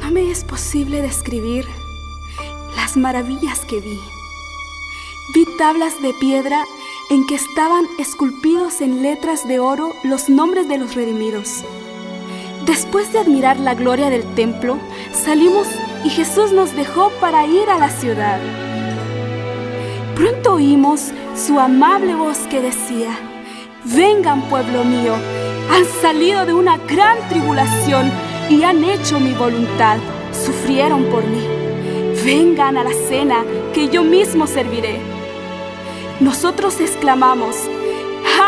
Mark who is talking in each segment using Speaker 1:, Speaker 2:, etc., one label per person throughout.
Speaker 1: No me es posible describir las maravillas que vi. Vi tablas de piedra en que estaban esculpidos en letras de oro los nombres de los redimidos. Después de admirar la gloria del templo, salimos y Jesús nos dejó para ir a la ciudad. Pronto oímos su amable voz que decía: «Vengan, pueblo mío, han salido de una gran tribulación y han hecho mi voluntad, sufrieron por mí. Vengan a la cena que yo mismo serviré». Nosotros exclamamos: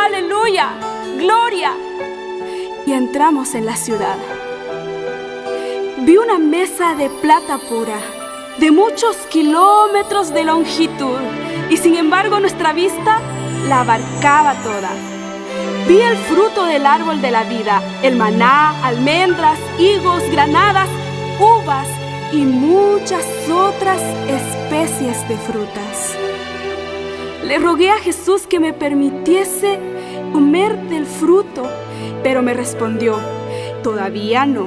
Speaker 1: «¡Aleluya! ¡Gloria!» y entramos en la ciudad. Vi una mesa de plata pura, de muchos kilómetros de longitud, y sin embargo nuestra vista la abarcaba toda. Vi el fruto del árbol de la vida, el maná, almendras, higos, granadas, uvas y muchas otras especies de frutas. Le rogué a Jesús que me permitiese comer del fruto, pero me respondió: «Todavía no.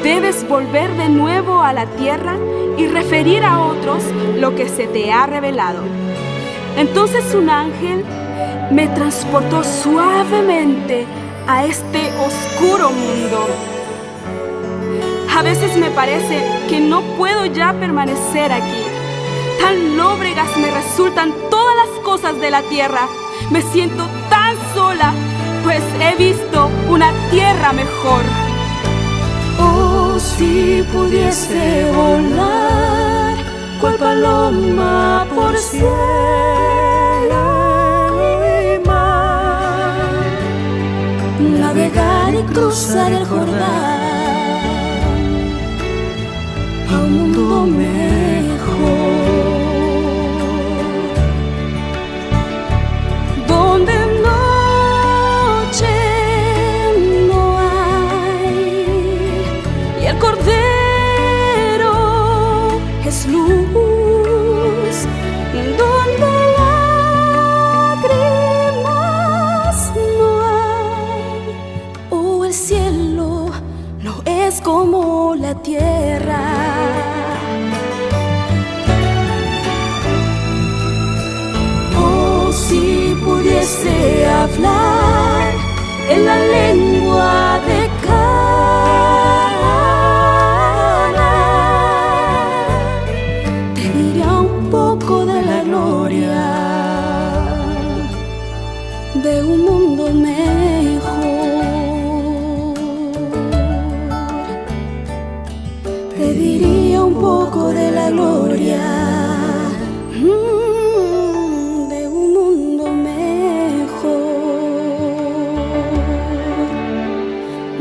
Speaker 1: Debes volver de nuevo a la tierra y referir a otros lo que se te ha revelado». Entonces un ángel me transportó suavemente a este oscuro mundo. A veces me parece que no puedo ya permanecer aquí. Tan lóbregas me resultan todas las cosas de la tierra. Me siento tan sola, pues he visto una tierra mejor.
Speaker 2: Oh, si pudiese volar cual paloma por cielo y mar, navegar y cruzar el Jordán a un mundo mejor, donde noche no hay y el Cordero es luz, donde lágrimas no hay. Oh, el cielo no es como la tierra. Oh, si pudiese hablar en la lengua de Cana, te diría un poco de la gloria de un mundo mejor. Te diría un poco de la gloria de un mundo mejor,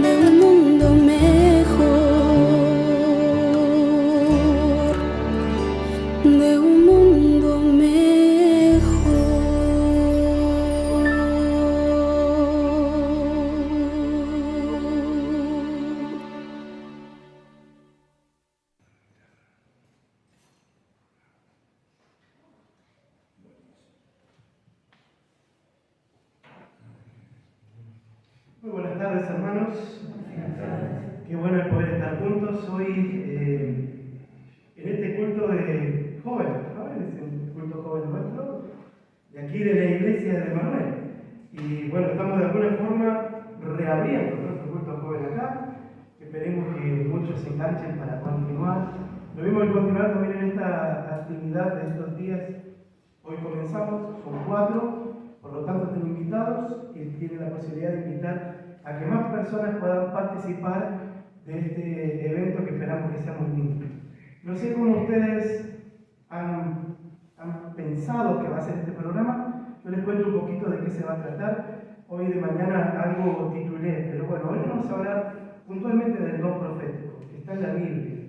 Speaker 2: de un mundo mejor, de un mundo mejor.
Speaker 3: Muy buenas tardes, hermanos. Qué bueno es poder estar juntos hoy en este culto de jóvenes, ¿no? Es el culto joven nuestro, de aquí de la iglesia de Manuel. Y bueno, estamos de alguna forma reabriendo nuestro culto joven acá. Esperemos que muchos se enganchen para continuar. Lo mismo que continuar también en esta actividad de estos días. Hoy comenzamos, son 4, por lo tanto están invitados y tienen la posibilidad de invitar a que más personas puedan participar de este evento que esperamos que sea muy lindo. No sé cómo ustedes han pensado que va a ser este programa. Yo les cuento un poquito de qué se va a tratar. Hoy de mañana algo titulé, pero bueno, hoy vamos a hablar puntualmente del don profético, que está en la Biblia,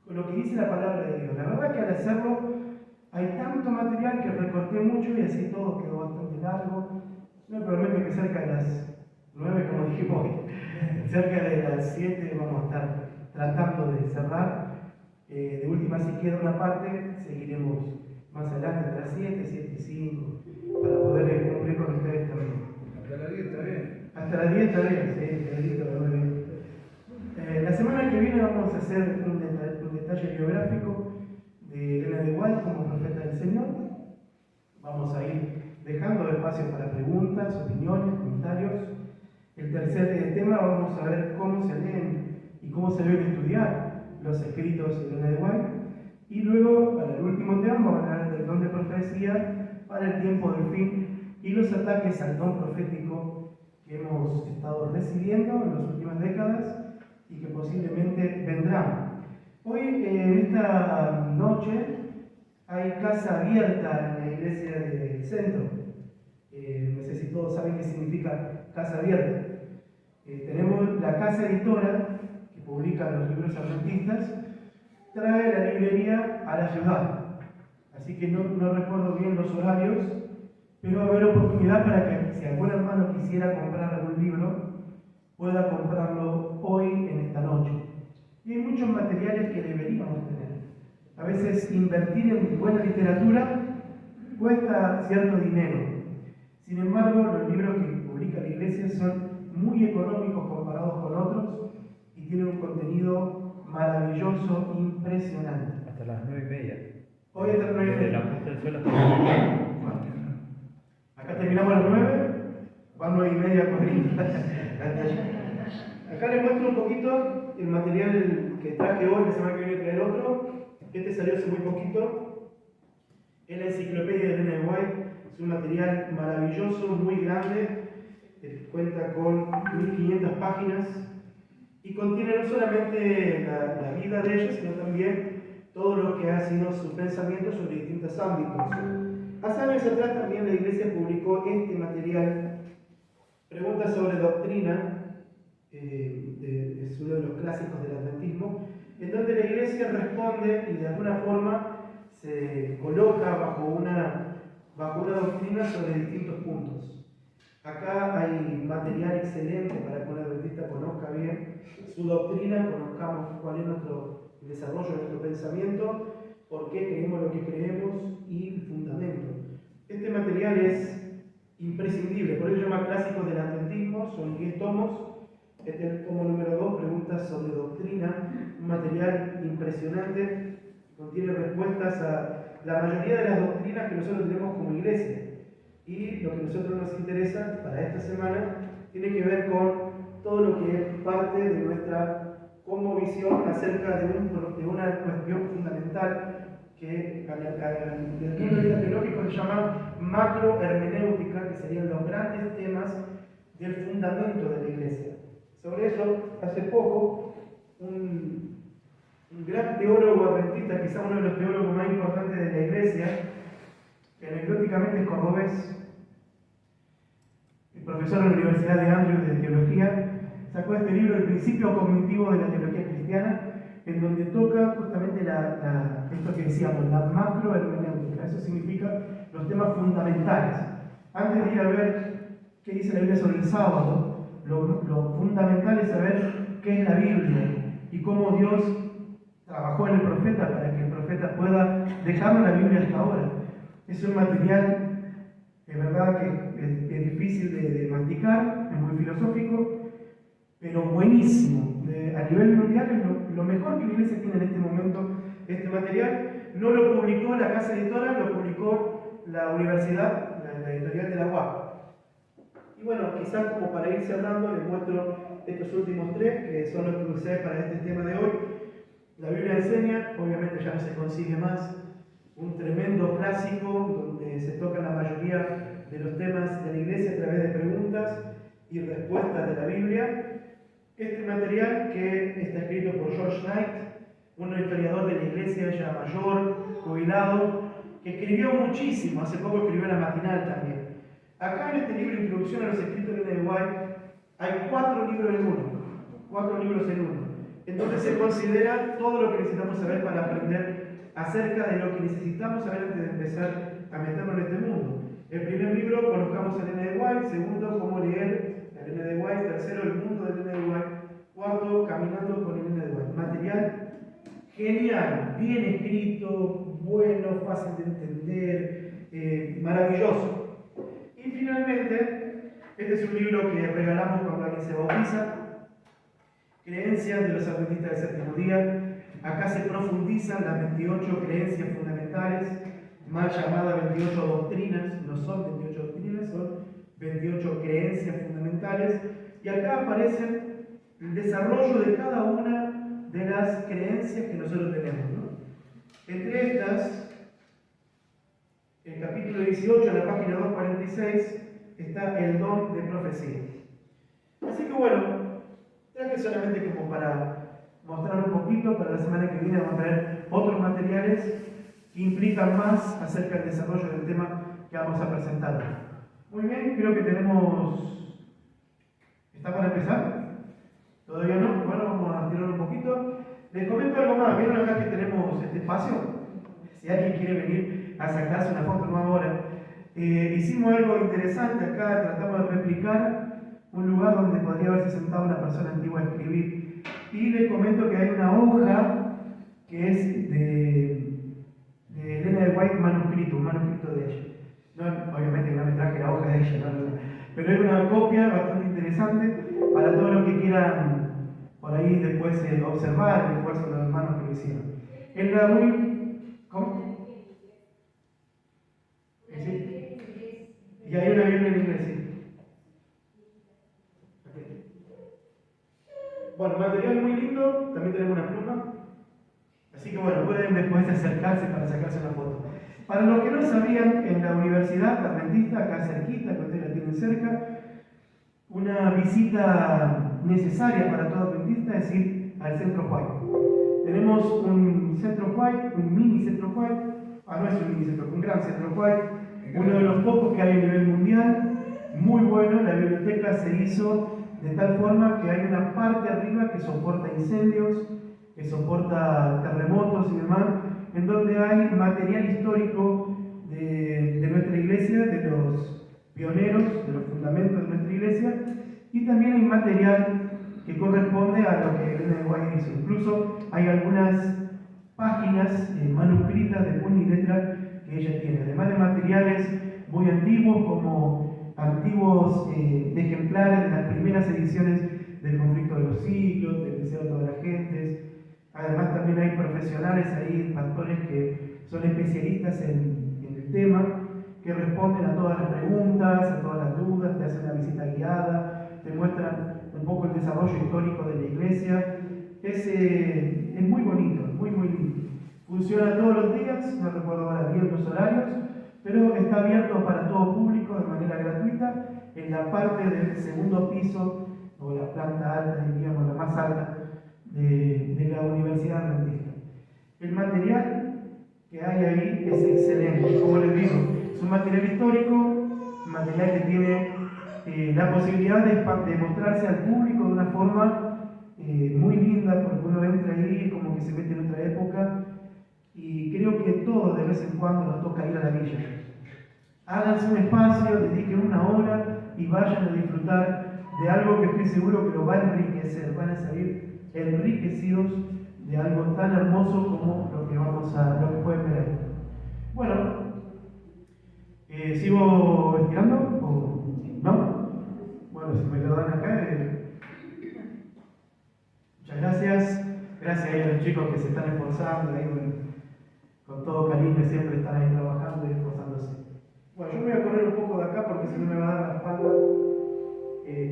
Speaker 3: con lo que dice la palabra de Dios. La verdad que al hacerlo hay tanto material que recorté mucho y así todo quedó bastante largo. No me prometo que cerca de las 9, como dijimos hoy, cerca de las 7 vamos a estar tratando de cerrar. De última, si queda una parte, seguiremos más adelante, hasta las 7, 7 y 5, para poder cumplir con ustedes también.
Speaker 4: Hasta las 10 está bien.
Speaker 3: Hasta las 10 está bien, sí, está bien. La semana que viene vamos a hacer un detalle biográfico de Elena de White como profeta del Señor. Vamos a ir dejando espacio para preguntas, opiniones, comentarios. El tercer tema vamos a ver cómo se leen y cómo se deben estudiar los escritos de Elena de White. Y luego, para el último tema, vamos a hablar del don de profecía para el tiempo del fin y los ataques al don profético que hemos estado recibiendo en las últimas décadas y que posiblemente vendrán. Hoy, en esta noche, hay casa abierta en la iglesia del centro. No sé si todos saben qué significa casa abierta. Tenemos la casa editora, que publica los libros adventistas, trae la librería a la ciudad. Así que no recuerdo bien los horarios, pero va a haber oportunidad para que si algún hermano quisiera comprar algún libro, pueda comprarlo hoy en esta noche. Y hay muchos materiales que deberíamos tener. A veces invertir en buena literatura cuesta cierto dinero. Sin embargo, los libros que publica la iglesia son muy económicos comparados con otros y tienen un contenido maravilloso, impresionante.
Speaker 4: Hasta las 9:30.
Speaker 3: Hoy hasta las 9:30.
Speaker 4: Desde la puesta del sol hasta las 9:30.
Speaker 3: Acá terminamos a las 9, van 9:30 corriendo. Acá les muestro un poquito el material que traje hoy, la semana que viene trae el otro. Este salió hace muy poquito. Es la enciclopedia de Elena de White. Es un material maravilloso, muy grande. Cuenta con 1500 páginas y contiene no solamente la vida de ella, sino también todo lo que ha sido su pensamiento sobre distintos ámbitos. Hace años atrás también la iglesia publicó este material, Preguntas sobre Doctrina, es uno de los clásicos del adventismo, en donde la iglesia responde y de alguna forma se coloca bajo una doctrina sobre distintos puntos. Acá hay material excelente para que un adventista conozca bien su doctrina, conozcamos cuál es el desarrollo de nuestro pensamiento, por qué creemos lo que creemos y el fundamento. Este material es imprescindible, por ello se llama Clásicos del Adventismo, son 10 tomos. Este es el tomo número 2, Preguntas sobre Doctrina, un material impresionante, contiene respuestas a la mayoría de las doctrinas que nosotros tenemos como iglesia. Y lo que a nosotros nos interesa para esta semana tiene que ver con todo lo que es parte de nuestra cosmovisión acerca de una cuestión fundamental que desde el punto de vista teológico se llama macrohermenéutica, que serían los grandes temas del fundamento de la iglesia. Sobre eso, hace poco, un gran teólogo adventista, quizá uno de los teólogos más importantes de la iglesia, que anecdóticamente es cordobés, el profesor de la Universidad de Andrews de Teología, sacó este libro, El principio cognitivo de la teología cristiana, en donde toca justamente esto que decíamos, la macrohermenéutica. Eso significa los temas fundamentales. Antes de ir a ver qué dice la Biblia sobre el sábado, lo fundamental es saber qué es la Biblia y cómo Dios trabajó en el profeta para que el profeta pueda dejarnos la Biblia hasta ahora. Es un material, de verdad, que es difícil de masticar, es muy filosófico, pero buenísimo. A nivel mundial es lo mejor que la iglesia tiene en este momento. Este material no lo publicó la casa editora, lo publicó la universidad, la editorial de la UAP. Y bueno, quizás como para ir cerrando, les muestro estos últimos 3, que son los que usé para este tema de hoy. La Biblia enseña, obviamente ya no se consigue más, un tremendo clásico donde se tocan la mayoría de los temas de la iglesia a través de preguntas y respuestas de la Biblia. Este material que está escrito por George Knight, un historiador de la iglesia ya mayor, jubilado, que escribió muchísimo, hace poco escribió la Matinal también. Acá en este libro, Introducción a los Escritos de Elena de White, hay 4 libros en uno, en donde se considera todo lo que necesitamos saber para aprender acerca de lo que necesitamos saber antes de empezar a meternos en este mundo. El primer libro, Conozcamos a Elena de White. Segundo, Cómo leer a Elena de White. Tercero, El mundo de Elena de White. Cuarto, Caminando con Elena de White. Material genial, bien escrito, bueno, fácil de entender, maravilloso. Y finalmente, este es un libro que regalamos cuando alguien se bautiza. creencias de los adventistas del séptimo día. Acá se profundizan las 28 creencias fundamentales, más llamadas 28 doctrinas. No son 28 doctrinas, son 28 creencias fundamentales. Y acá aparece el desarrollo de cada una de las creencias que nosotros tenemos, ¿no? Entre estas, el capítulo 18, en la página 246, está el don de profecía. Así que bueno, traje solamente como para mostrar un poquito. Para la semana que viene vamos a traer otros materiales que implican más acerca del desarrollo del tema que vamos a presentar. Muy bien, creo que tenemos... ¿Está para empezar? ¿Todavía no? Bueno, vamos a tirar un poquito. Les comento algo más. ¿Vieron acá que tenemos este espacio? Si alguien quiere venir a sacarse una foto nueva ahora. Hicimos algo interesante acá. Tratamos de replicar un lugar donde podría haberse sentado una persona antigua a escribir. Y les comento que hay una hoja que es de Elena de White, un manuscrito de ella. No, obviamente que no me traje la hoja de ella, no, pero hay una copia bastante interesante para todos los que quieran por ahí después observar el esfuerzo de los hermanos que lo hicieron. En la ¿cómo? ¿Sí? Y hay una Biblia en inglés, sí. Okay. Bueno, material muy lindo, también tenemos una pluma. Así que bueno, pueden después acercarse para sacarse una foto. Para los que no sabían, en la Universidad Adventista, acá cerquita, que ustedes la tienen cerca, una visita necesaria para todo adventista es ir al Centro White. Tenemos un Centro White, un mini Centro White, no es un mini centro, un gran Centro White, uno de los pocos que hay a nivel mundial, muy bueno. La biblioteca se hizo de tal forma que hay una parte arriba que soporta incendios, que soporta terremotos y demás, en donde hay material histórico de nuestra iglesia, de los pioneros, de los fundamentos de nuestra iglesia, y también hay material que corresponde a lo que Elena de White hizo. Incluso hay algunas páginas manuscritas de puño y letra que ella tiene, además de materiales muy antiguos, como antiguos ejemplares de las primeras ediciones del Conflicto de los Siglos, del Deseo de todas las Gentes. Además también hay profesionales ahí, pastores que son especialistas en el tema, que responden a todas las preguntas, a todas las dudas, te hacen una visita guiada, te muestran un poco el desarrollo histórico de la iglesia. Es muy bonito, muy lindo. Funciona todos los días, no recuerdo ahora bien los horarios, pero está abierto para todo público de manera gratuita en la parte del segundo piso, o la planta alta, diríamos, la más alta de la Universidad Adventista. El material que hay ahí es excelente, como les digo, es un material histórico, un material que tiene la posibilidad de mostrarse al público de una forma muy linda, porque uno entra ahí como que se mete en otra época, y creo que todos de vez en cuando nos toca ir a la villa. Háganse un espacio, dediquen una hora y vayan a disfrutar de algo que estoy seguro que lo va a enriquecer, van a salir enriquecidos de algo tan hermoso como lo que pueden ver ahí. Bueno, ¿sigo estirando o no? Bueno, si me lo dan acá, muchas gracias. Gracias a los chicos que se están esforzando ahí con todo cariño, siempre están ahí trabajando y esforzándose. Bueno, yo me voy a correr un poco de acá porque si no me va a dar la espalda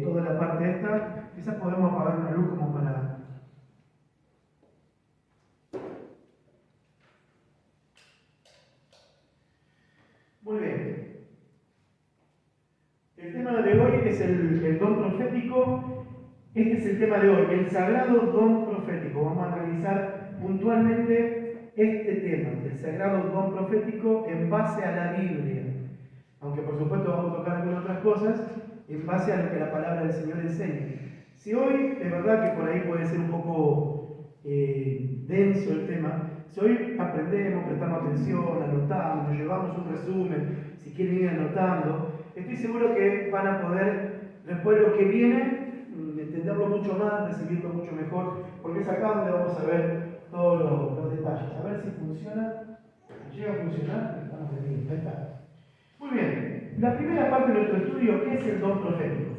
Speaker 3: toda la parte esta. Quizás podemos apagar una luz como para... Muy bien. El tema de hoy es el don profético. Este es el tema de hoy, el sagrado don profético. Vamos a analizar puntualmente este tema, el sagrado don profético en base a la Biblia. Aunque por supuesto vamos a tocar algunas otras cosas en base a lo que la palabra del Señor enseña. Si hoy, es verdad que por ahí puede ser un poco denso el tema, si hoy aprendemos, prestamos atención, anotamos, nos llevamos un resumen, si quieren ir anotando, estoy seguro que van a poder, después lo que viene, entenderlo mucho más, recibirlo mucho mejor, porque es acá donde vamos a ver todos los detalles. A ver si funciona. ¿Llega a funcionar? Estamos bien, ahí está. Muy bien, la primera parte de nuestro estudio, ¿qué es el don profético?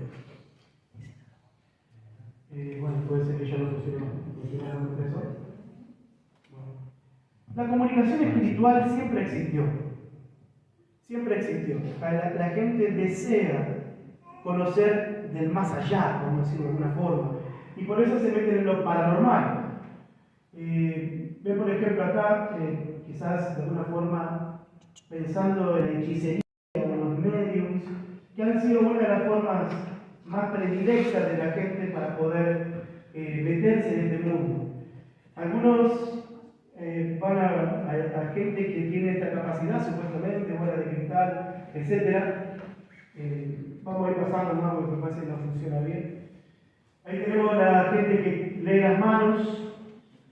Speaker 3: Bueno, puede ser que ya no funcione eso. Bueno. La comunicación espiritual siempre existió. Siempre existió. La gente desea conocer del más allá, vamos a decirlo de alguna forma. Y por eso se meten en lo paranormal. Ven por ejemplo acá, quizás de alguna forma pensando en hechicería o en los mediums, que han sido una de las formas más predilectas de la gente para poder meterse en este mundo. Algunos van a gente que tiene esta capacidad, supuestamente, bola de cristal, etc. Vamos a ir pasando, ¿no? Porque me parece que no funciona bien. Ahí tenemos a la gente que lee las manos,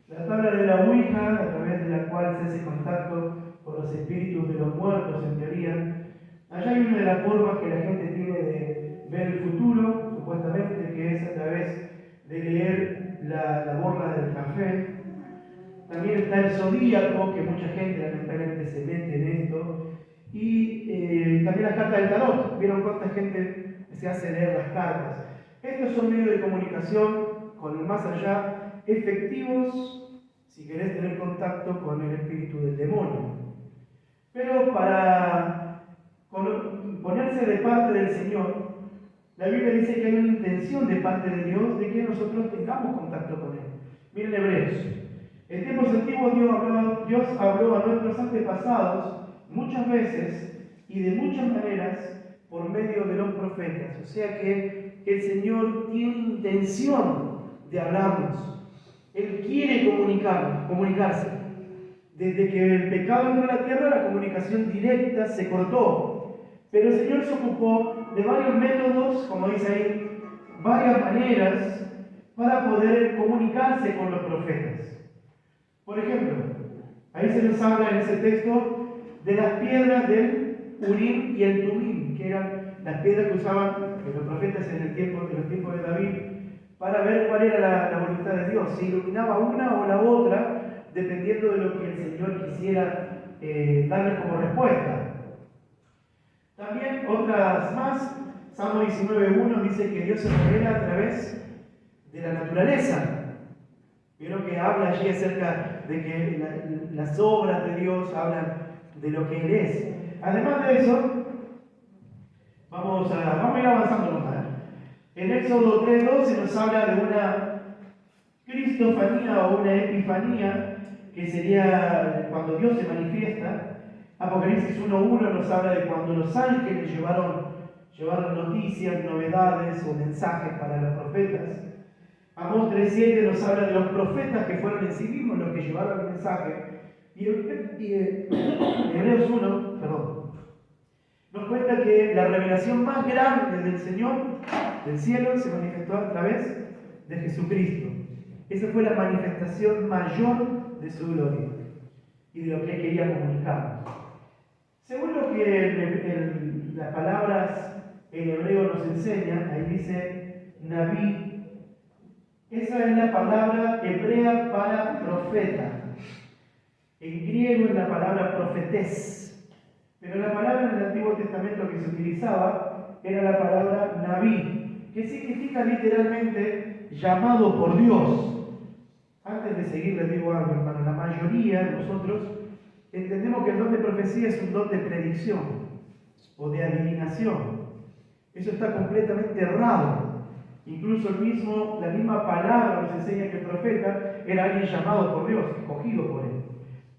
Speaker 3: la tabla de la Ouija, a través de la cual se hace contacto con los espíritus de los muertos, en teoría. Allá hay una de las formas que la gente tiene de ver el futuro, supuestamente, que es a través de leer la borra del café. También está el zodíaco, que mucha gente lamentablemente se mete en esto. Y también las cartas del tarot. ¿Vieron cuánta gente se hace leer las cartas? Estos son medios de comunicación con el más allá, efectivos si querés tener contacto con el espíritu del demonio. Pero para ponerse de parte del Señor, la Biblia dice que hay una intención de parte de Dios de que nosotros tengamos contacto con Él. Miren Hebreos. En tiempos antiguos Dios habló a nuestros antepasados muchas veces y de muchas maneras por medio de los profetas. O sea que el Señor tiene intención de hablarnos. Él quiere comunicarse. Desde que el pecado entró a la tierra, la comunicación directa se cortó. Pero el Señor se ocupó de varios métodos, como dice ahí, varias maneras para poder comunicarse con los profetas. Por ejemplo, ahí se nos habla en ese texto de las piedras del Urim y el Tumim, que eran las piedras que usaban los profetas en los tiempos de David, para ver cuál era la voluntad de Dios, si iluminaba una o la otra, dependiendo de lo que el Señor quisiera darles como respuesta. También otras más, Salmo 19.1 dice que Dios se revela a través de la naturaleza. Vieron que habla allí acerca de que las obras de Dios hablan de lo que Él es. Además de eso, vamos a ir avanzando más. En Éxodo 3.2 se nos habla de una cristofanía o una epifanía, que sería cuando Dios se manifiesta. Apocalipsis 1.1 nos habla de cuando los ángeles llevaron noticias, novedades o mensajes para los profetas. Amós 3.7 nos habla de los profetas que fueron en sí mismos los que llevaron el mensaje. Y Hebreos 1, nos cuenta que la revelación más grande del Señor, del cielo, se manifestó a través de Jesucristo. Esa fue la manifestación mayor de su gloria y de lo que Él quería comunicar. Según lo que las palabras en hebreo nos enseñan, ahí dice Naví. Esa es la palabra hebrea para profeta. En griego es la palabra profetés. Pero la palabra en el Antiguo Testamento que se utilizaba era la palabra Naví, que significa literalmente llamado por Dios. Antes de seguir les digo algo, hermano. La mayoría de nosotros entendemos que el don de profecía es un don de predicción o de adivinación. Eso está completamente errado. Incluso la misma palabra nos enseña que el profeta era alguien llamado por Dios, escogido por Él.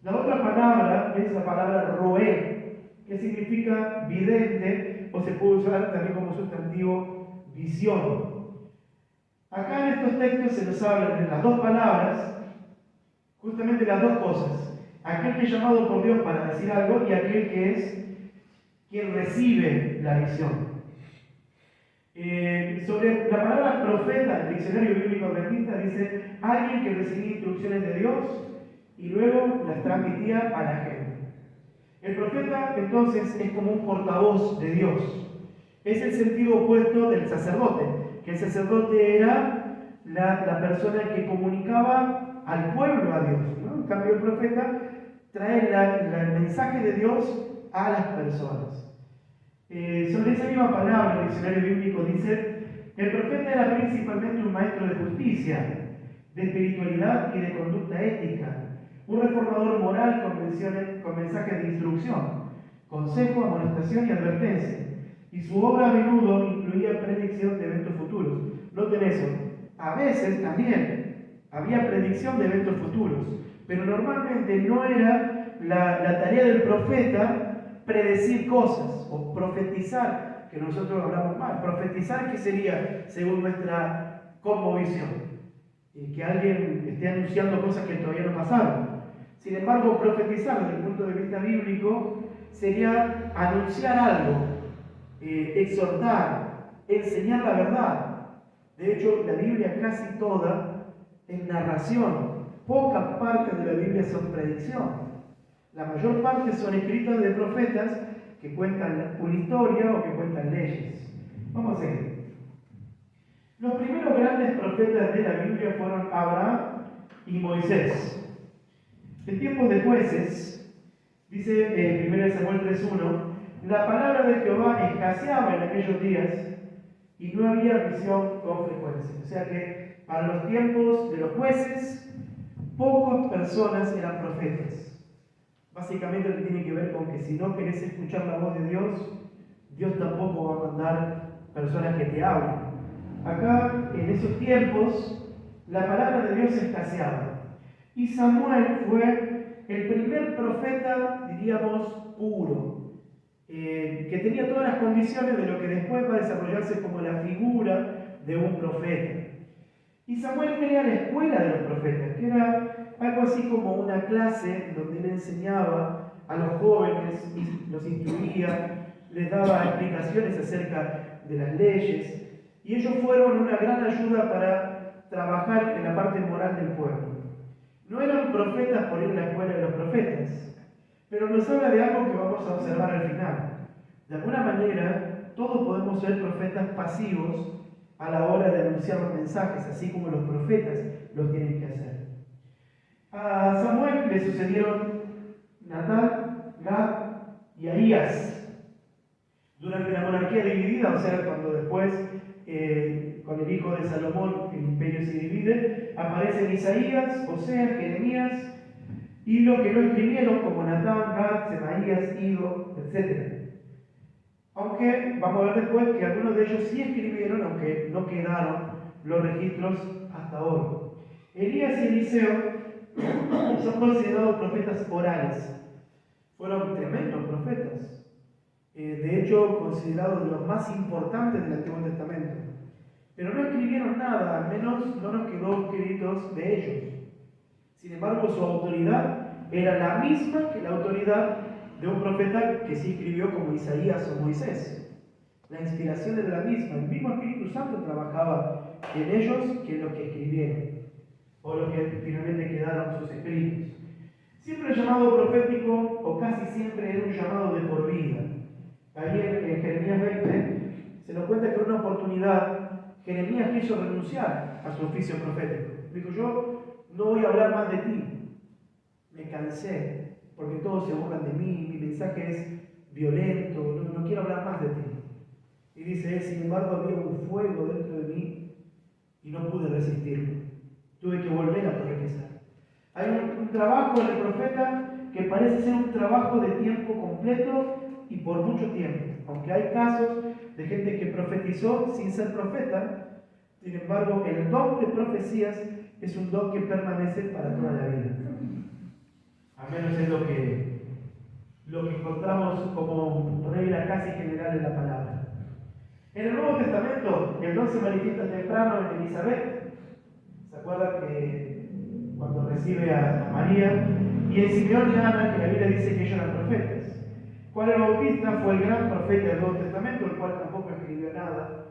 Speaker 3: La otra palabra es la palabra roé, que significa vidente, o se puede usar también como sustantivo visión. Acá en estos textos se nos habla de las dos palabras, justamente las dos cosas. Aquel que es llamado por Dios para decir algo y aquel que es quien recibe la visión. Sobre la palabra profeta, el diccionario bíblico adventista dice alguien que recibía instrucciones de Dios y luego las transmitía a la gente. El profeta entonces es como un portavoz de Dios. Es el sentido opuesto del sacerdote, que el sacerdote era la persona que comunicaba al pueblo a Dios, ¿no? En cambio el profeta trae el mensaje de Dios a las personas. Sobre esa misma palabra, el diccionario bíblico dice El profeta era principalmente un maestro de justicia, de espiritualidad y de conducta ética, un reformador moral con mensajes de instrucción, consejo, amonestación y advertencia. Y su obra a menudo incluía predicción de eventos futuros. Noten eso. A veces también había predicción de eventos futuros, pero normalmente no era la tarea del profeta predecir cosas o profetizar, que nosotros hablamos mal. Profetizar, ¿qué sería según nuestra cosmovisión? Que alguien esté anunciando cosas que todavía no pasaron. Sin embargo, profetizar desde el punto de vista bíblico sería anunciar algo, exhortar, enseñar la verdad. De hecho, la Biblia casi toda es narración. Pocas partes de la Biblia son predicción. La mayor parte son escritas de profetas que cuentan una historia o que cuentan leyes. Vamos a seguir. Los primeros grandes profetas de la Biblia fueron Abraham y Moisés. En tiempos de jueces, dice 1 Samuel 3:1, la palabra de Jehová escaseaba en aquellos días y no había visión con frecuencia. O sea que para los tiempos de los jueces, pocas personas eran profetas. Básicamente lo que tiene que ver con que si no querés escuchar la voz de Dios, Dios tampoco va a mandar personas que te hablen. Acá, en esos tiempos, la palabra de Dios escaseaba. Y Samuel fue el primer profeta, diríamos, puro, que tenía todas las condiciones de lo que después va a desarrollarse como la figura de un profeta. Y Samuel crea la escuela de los profetas, que era algo así como una clase donde él enseñaba a los jóvenes, los instruía, les daba explicaciones acerca de las leyes, y ellos fueron una gran ayuda para trabajar en la parte moral del pueblo. No eran profetas por ir a la escuela de los profetas, pero nos habla de algo que vamos a observar al final. De alguna manera, todos podemos ser profetas pasivos a la hora de anunciar los mensajes, así como los profetas los tienen que hacer. A Samuel le sucedieron Natán, Gad y Ahías. Durante la monarquía dividida, o sea, cuando después, con el hijo de Salomón, el imperio se divide, aparecen Isaías, Oseas, Jeremías, y los que no escribieron, como Natán, Gad, Semaías, Ido, etc. Aunque vamos a ver después que algunos de ellos sí escribieron, aunque no quedaron los registros hasta hoy. Elías y Eliseo son considerados profetas orales. Fueron tremendos profetas. De hecho, considerados de los más importantes del Antiguo Testamento. Pero no escribieron nada, al menos no nos quedó escritos de ellos. Sin embargo, su autoridad era la misma que la autoridad de un profeta que sí escribió como Isaías o Moisés. La inspiración era la misma, el mismo Espíritu Santo trabajaba en ellos que en los que escribieron, o los que finalmente quedaron sus escritos. Siempre el llamado profético, o casi siempre, era un llamado de por vida. Ahí en Jeremías 20 se nos cuenta que en una oportunidad Jeremías quiso renunciar a su oficio profético. Dijo, yo no voy a hablar más de ti, me cansé, porque todos se burlan de mí, mi mensaje es violento, no quiero hablar más de ti. Y dice él, sin embargo, había un fuego dentro de mí y no pude resistirlo. Tuve que volver a profetizar. Hay un trabajo del profeta que parece ser un trabajo de tiempo completo y por mucho tiempo. Aunque hay casos de gente que profetizó sin ser profeta, sin embargo, el don de profecías es un don que permanece para toda la vida. Al menos es lo que encontramos como regla casi general en la palabra. En el Nuevo Testamento, el don se manifiesta temprano en Elizabeth. ¿Se acuerdan que cuando recibe a María? Y en Simeón y Ana, que la Biblia dice que ellos eran profetas. Juan el Bautista fue el gran profeta del Nuevo Testamento, el cual tampoco escribió nada.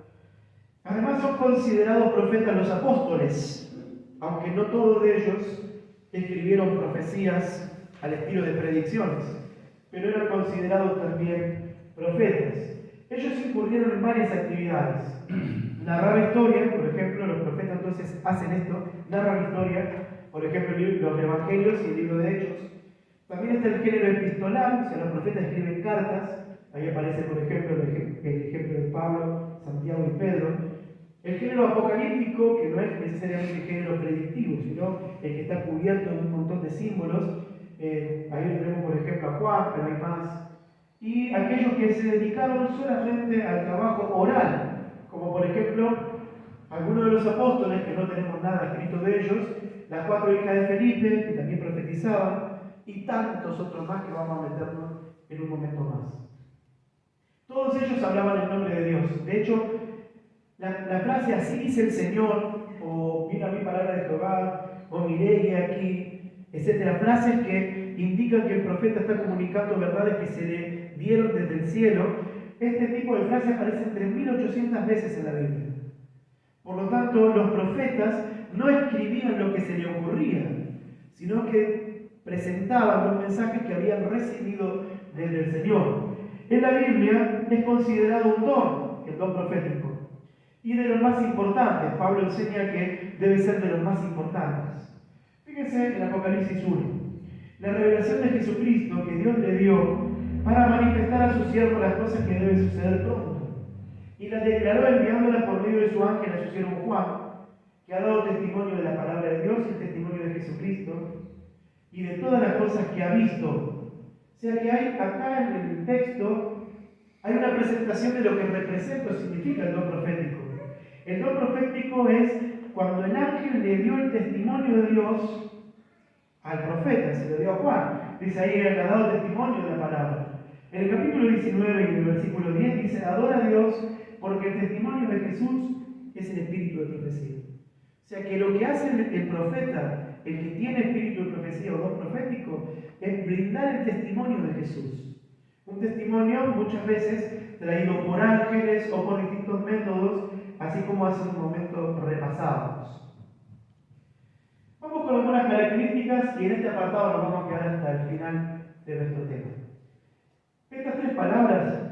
Speaker 3: Además son considerados profetas los apóstoles, aunque no todos de ellos escribieron profecías al estilo de predicciones, pero eran considerados también profetas. Ellos incurrieron en varias actividades. Narrar historia, por ejemplo, los profetas entonces hacen esto, narran historia, por ejemplo, los evangelios y el libro de Hechos. También está el género epistolar, o sea, los profetas escriben cartas. Ahí aparece, por ejemplo, el ejemplo de Pablo, Santiago y Pedro. El género apocalíptico, que no es necesariamente el género predictivo, sino el que está cubierto de un montón de símbolos. Ahí tenemos, por ejemplo, a Juan, pero hay más. Y aquellos que se dedicaron solamente al trabajo oral, como por ejemplo algunos de los apóstoles, que no tenemos nada escrito de ellos, las 4 hijas de Felipe, que también profetizaban, y tantos otros más que vamos a meternos en un momento más. Todos ellos hablaban en nombre de Dios. De hecho, la frase "así dice el Señor", o "vino a mí palabra de Jehová", o "miré aquí", etcétera, frases que indican que el profeta está comunicando verdades que se le dieron desde el cielo. Este tipo de frases aparecen 3.800 veces en la Biblia. Por lo tanto, los profetas no escribían lo que se le ocurría, sino que presentaban los mensajes que habían recibido desde el Señor. En la Biblia es considerado un don, el don profético, y de los más importantes. Pablo enseña que debe ser de los más importantes. Fíjense en Apocalipsis 1, la revelación de Jesucristo que Dios le dio para manifestar a su siervo las cosas que deben suceder pronto. Y las declaró enviándolas por medio de su ángel a su siervo Juan, que ha dado testimonio de la palabra de Dios y el testimonio de Jesucristo, y de todas las cosas que ha visto. O sea que hay acá en el texto, hay una presentación de lo que representa o significa el don profético. El don profético es cuando el ángel le dio el testimonio de Dios al profeta, se lo dio a Juan. Dice ahí, él ha dado testimonio de la palabra. En el capítulo 19 y en el versículo 10 dice: adora a Dios porque el testimonio de Jesús es el espíritu de profecía. O sea que lo que hace el profeta, el que tiene espíritu de profecía o don profético, es brindar el testimonio de Jesús. Un testimonio muchas veces traído por ángeles o por distintos métodos, así como hace un momento repasábamos. Vamos con algunas características y en este apartado nos vamos a quedar hasta el final de nuestro tema. Estas 3 palabras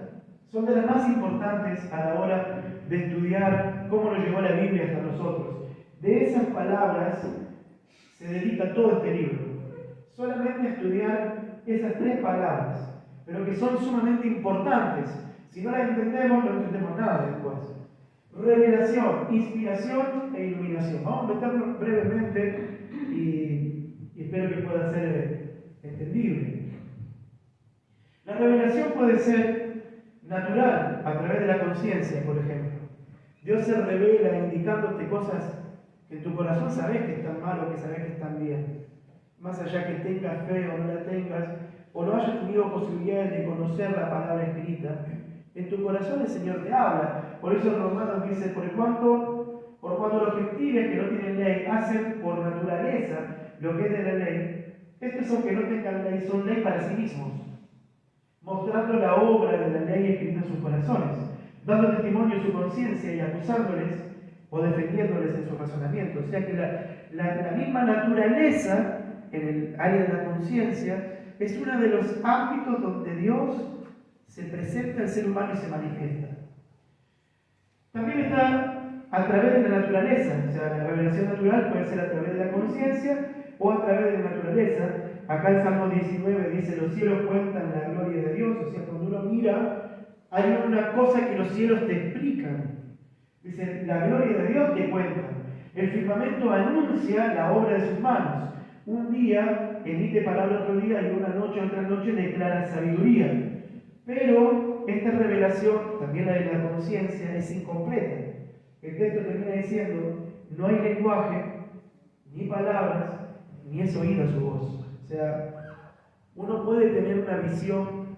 Speaker 3: son de las más importantes a la hora de estudiar cómo nos llegó la Biblia hasta nosotros. De esas palabras se dedica todo este libro. Solamente a estudiar esas 3 palabras, pero que son sumamente importantes. Si no las entendemos, no entendemos nada después. Revelación, inspiración e iluminación. Vamos a meternos brevemente y espero que pueda ser entendible. La revelación puede ser natural, a través de la conciencia, por ejemplo. Dios se revela indicándote cosas que en tu corazón sabes que están mal o que sabes que están bien. Más allá que tengas fe o no la tengas, o no hayas tenido posibilidades de conocer la palabra escrita, en tu corazón el Señor te habla. Por eso en Romanos dice: por cuanto los gentiles que no tienen ley hacen por naturaleza lo que es de la ley, estos aunque no tengan ley son ley para sí mismos, mostrando la obra de la ley escrita en sus corazones, dando testimonio en su conciencia y acusándoles o defendiéndoles en su razonamiento. O sea que la misma naturaleza en el área de la conciencia es uno de los ámbitos donde Dios se presenta al ser humano y se manifiesta. También está a través de la naturaleza, o sea, la revelación natural puede ser a través de la conciencia o a través de la naturaleza. Acá el Salmo 19 dice: los cielos cuentan la gloria de Dios. O sea, cuando uno mira, hay una cosa que los cielos te explican. Dice: la gloria de Dios te cuenta. El firmamento anuncia la obra de sus manos. Un día emite palabra otro día y una noche otra noche declara sabiduría. Pero esta revelación, también la de la conciencia, es incompleta. El texto termina diciendo: no hay lenguaje, ni palabras, ni es oída su voz. O sea, uno puede tener una visión,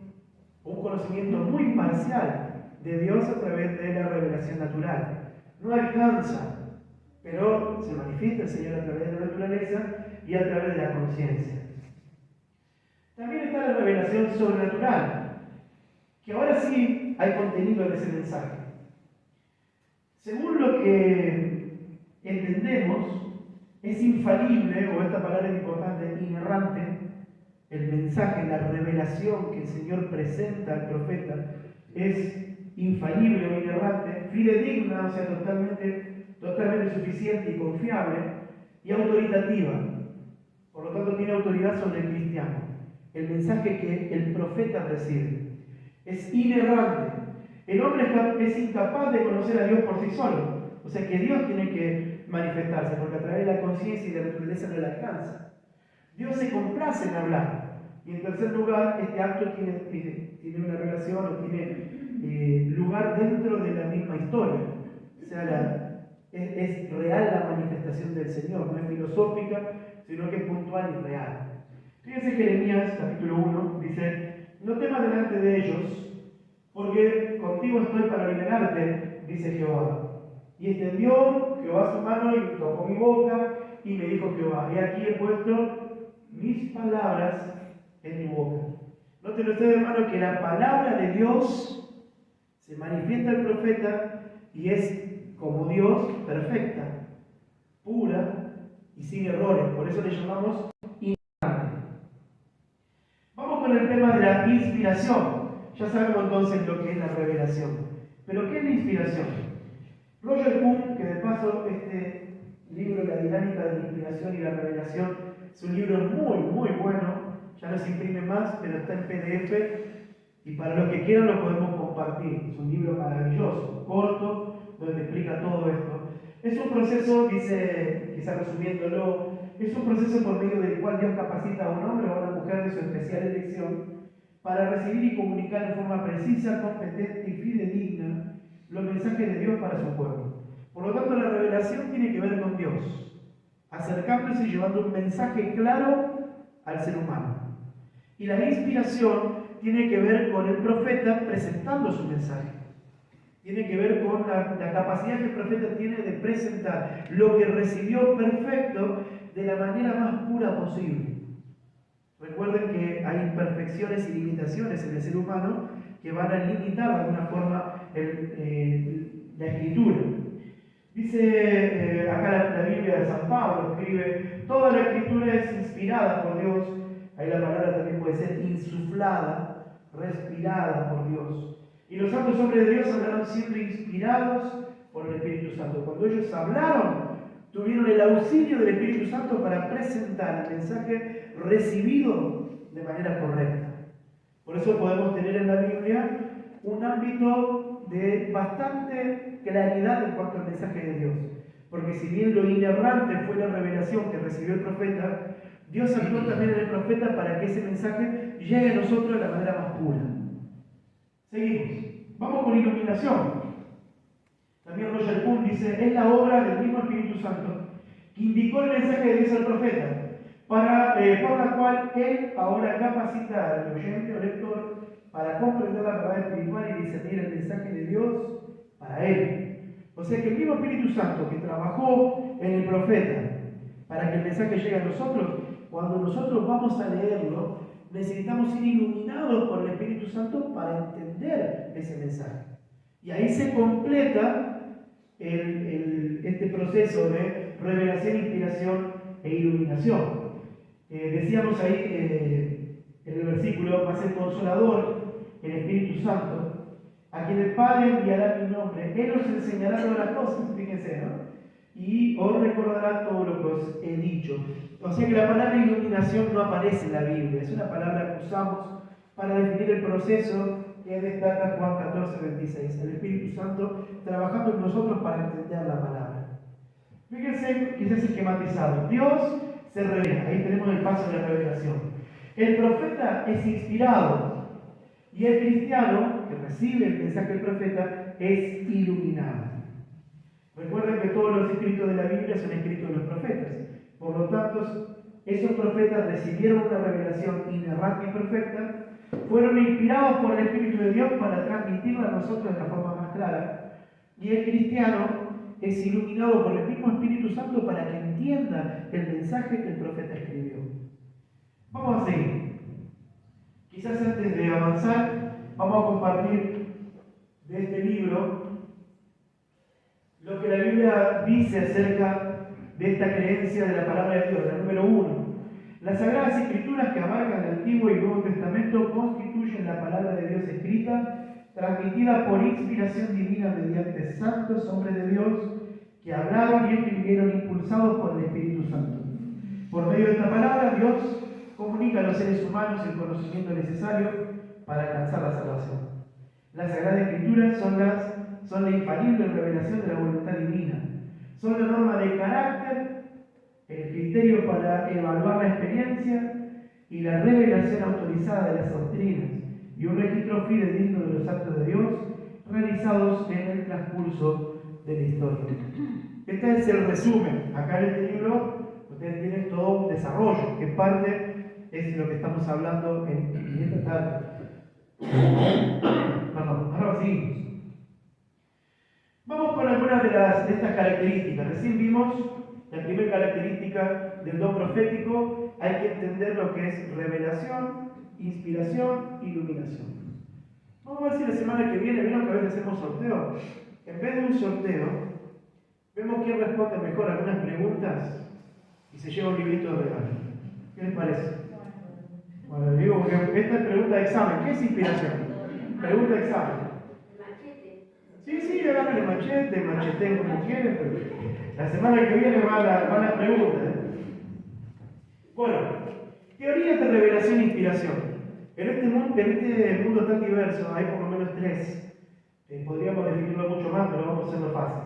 Speaker 3: un conocimiento muy parcial de Dios a través de la revelación natural. No alcanza, pero se manifiesta el Señor a través de la naturaleza y a través de la conciencia. También está la revelación sobrenatural, que ahora sí hay contenido en ese mensaje. Según lo que entendemos, es infalible, o esta palabra es importante, inerrante, el mensaje, la revelación que el Señor presenta al profeta es infalible o inerrante, fidedigna, o sea, totalmente suficiente y confiable, y autoritativa. Por lo tanto, tiene autoridad sobre el cristiano. El mensaje que el profeta recibe es inerrante. El hombre es incapaz de conocer a Dios por sí solo. O sea que Dios tiene que manifestarse, porque a través de la conciencia y de la naturaleza no le alcanza. Dios se complace en hablar. Y en tercer lugar, este acto tiene una relación o tiene lugar dentro de la misma historia. O sea, es real la manifestación del Señor, no es filosófica, sino que es puntual y real. Fíjense Jeremías, capítulo 1, dice: no temas delante de ellos, porque contigo estoy para liberarte, dice Jehová. Y extendió Jehová su mano y tocó mi boca, y me dijo Jehová: he aquí he puesto mis palabras en mi boca. Noten ustedes, hermano, que la palabra de Dios se manifiesta al profeta y es como Dios, perfecta, pura y sin errores. Por eso le llamamos inerrante. Vamos con el tema de la inspiración. Ya sabemos entonces lo que es la revelación. ¿Pero qué es la inspiración? Roger Kuhn, que de paso este libro, La dinámica de la inspiración y la revelación, es un libro muy, muy bueno. Ya no se imprime más, pero está en PDF. Y para los que quieran lo podemos compartir. Es un libro maravilloso, corto, donde explica todo esto. Es un proceso, dice, quizá resumiéndolo, es un proceso por medio del cual Dios capacita a un hombre o a una mujer de su especial elección para recibir y comunicar en forma precisa, competente y fidedigna los mensajes de Dios para su pueblo. Por lo tanto, la revelación tiene que ver con Dios, acercándose y llevando un mensaje claro al ser humano. Y la inspiración tiene que ver con el profeta presentando su mensaje. Tiene que ver con la capacidad que el profeta tiene de presentar lo que recibió perfecto de la manera más pura posible. Recuerden que hay imperfecciones y limitaciones en el ser humano que van a limitar de alguna forma la escritura. Dice acá la Biblia de San Pablo, escribe: toda la escritura es inspirada por Dios. Ahí la palabra también puede ser insuflada, respirada por Dios. Y los santos hombres de Dios hablaron siempre inspirados por el Espíritu Santo. Cuando ellos hablaron, tuvieron el auxilio del Espíritu Santo para presentar el mensaje recibido de manera correcta. Por eso podemos tener en la Biblia un ámbito de bastante claridad en cuanto al mensaje de Dios. Porque si bien lo inerrante fue la revelación que recibió el profeta, Dios actuó también en el profeta para que ese mensaje llegue a nosotros de la manera más pura. Seguimos. Vamos con iluminación. También Roger Kuhn dice: es la obra del mismo Espíritu Santo que indicó el mensaje de Dios al profeta, por la cual él ahora capacita al oyente o lector para comprender la verdad espiritual y discernir el mensaje de Dios para él. O sea que el mismo Espíritu Santo que trabajó en el profeta para que el mensaje llegue a nosotros, cuando nosotros vamos a leerlo, necesitamos ser iluminados por el Espíritu Santo para entender ese mensaje. Y ahí se completa este proceso de revelación, inspiración e iluminación. Decíamos ahí en el versículo: más el Consolador, el Espíritu Santo, a quien el Padre enviará mi nombre, Él os enseñará todas las cosas, fíjense, ¿no? Y os recordará todo lo que os he dicho. O sea que la palabra iluminación no aparece en la Biblia, es una palabra que usamos para definir el proceso que destaca Juan 14:26, el Espíritu Santo trabajando en nosotros para entender la palabra. Fíjense, quizás esquematizado. Dios se revela, ahí tenemos el paso de la revelación. El profeta es inspirado y el cristiano que recibe el mensaje del profeta es iluminado. Recuerden que todos los escritos de la Biblia son escritos de los profetas. Por lo tanto, esos profetas recibieron una revelación inerrante y perfecta, fueron inspirados por el Espíritu de Dios para transmitirla a nosotros de la forma más clara. Y el cristiano es iluminado por el mismo Espíritu Santo para que entienda el mensaje que el profeta escribió. Vamos a seguir. Quizás antes de avanzar, vamos a compartir de este libro lo que la Biblia dice acerca de esta creencia de la palabra de Dios. La número 1. Las Sagradas Escrituras, que abarcan el Antiguo y Nuevo Testamento, constituyen la palabra de Dios escrita, transmitida por inspiración divina mediante santos hombres de Dios que hablaron y escribieron impulsados por el Espíritu Santo. Por medio de esta palabra, Dios comunica a los seres humanos el conocimiento necesario para alcanzar la salvación. Las Sagradas Escrituras son las son la infalible revelación de la voluntad divina. Son la norma de carácter, el criterio para evaluar la experiencia y la revelación autorizada de las doctrinas y un registro fidedigno de los actos de Dios realizados en el transcurso de la historia. Este es el resumen. Acá en este libro ustedes tienen todo un desarrollo, que parte es lo que estamos hablando en esta tarde. Perdón, ahora seguimos. Vamos con algunas de estas características. Recién vimos la primera característica del don profético. Hay que entender lo que es revelación, inspiración, iluminación. Vamos a ver si la semana que viene, vieron que a veces hacemos sorteo. En vez de un sorteo, vemos quién responde mejor algunas preguntas y se lleva un librito de regalo. ¿Qué les parece? Bueno, digo porque esta es pregunta de examen. ¿Qué es inspiración? Pregunta de examen. Sí, agarren el machete, macheteen como quieren, pero la semana que viene van las preguntas. Bueno, teorías de revelación e inspiración. En este mundo tan diverso hay por lo menos tres. Podríamos definirlo mucho más, pero vamos a hacerlo fácil.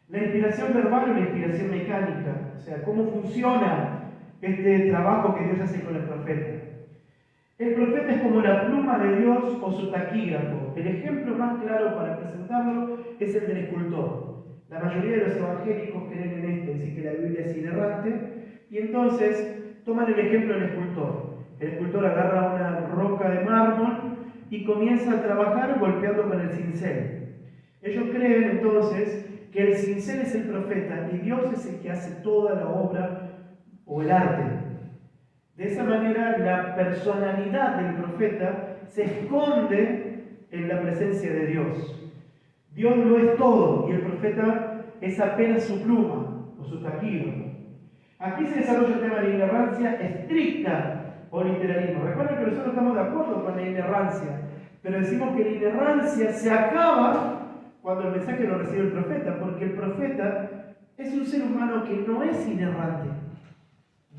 Speaker 3: La inspiración verbal o la inspiración mecánica. O sea, cómo funciona este trabajo que Dios hace con el profeta. El profeta es como la pluma de Dios o su taquígrafo. El ejemplo más claro para presentarlo es el del escultor. La mayoría de los evangélicos creen en esto, dicen que la Biblia es inerrante, y entonces toman el ejemplo del escultor. El escultor agarra una roca de mármol y comienza a trabajar golpeando con el cincel. Ellos creen entonces que el cincel es el profeta y Dios es el que hace toda la obra o el arte. De esa manera, la personalidad del profeta se esconde en la presencia de Dios. Dios lo es todo y el profeta es apenas su pluma o su taquígrafo. Aquí se desarrolla el tema de la inerrancia estricta o literalismo. Recuerden que nosotros estamos de acuerdo con la inerrancia, pero decimos que la inerrancia se acaba cuando el mensaje lo recibe el profeta, porque el profeta es un ser humano que no es inerrante.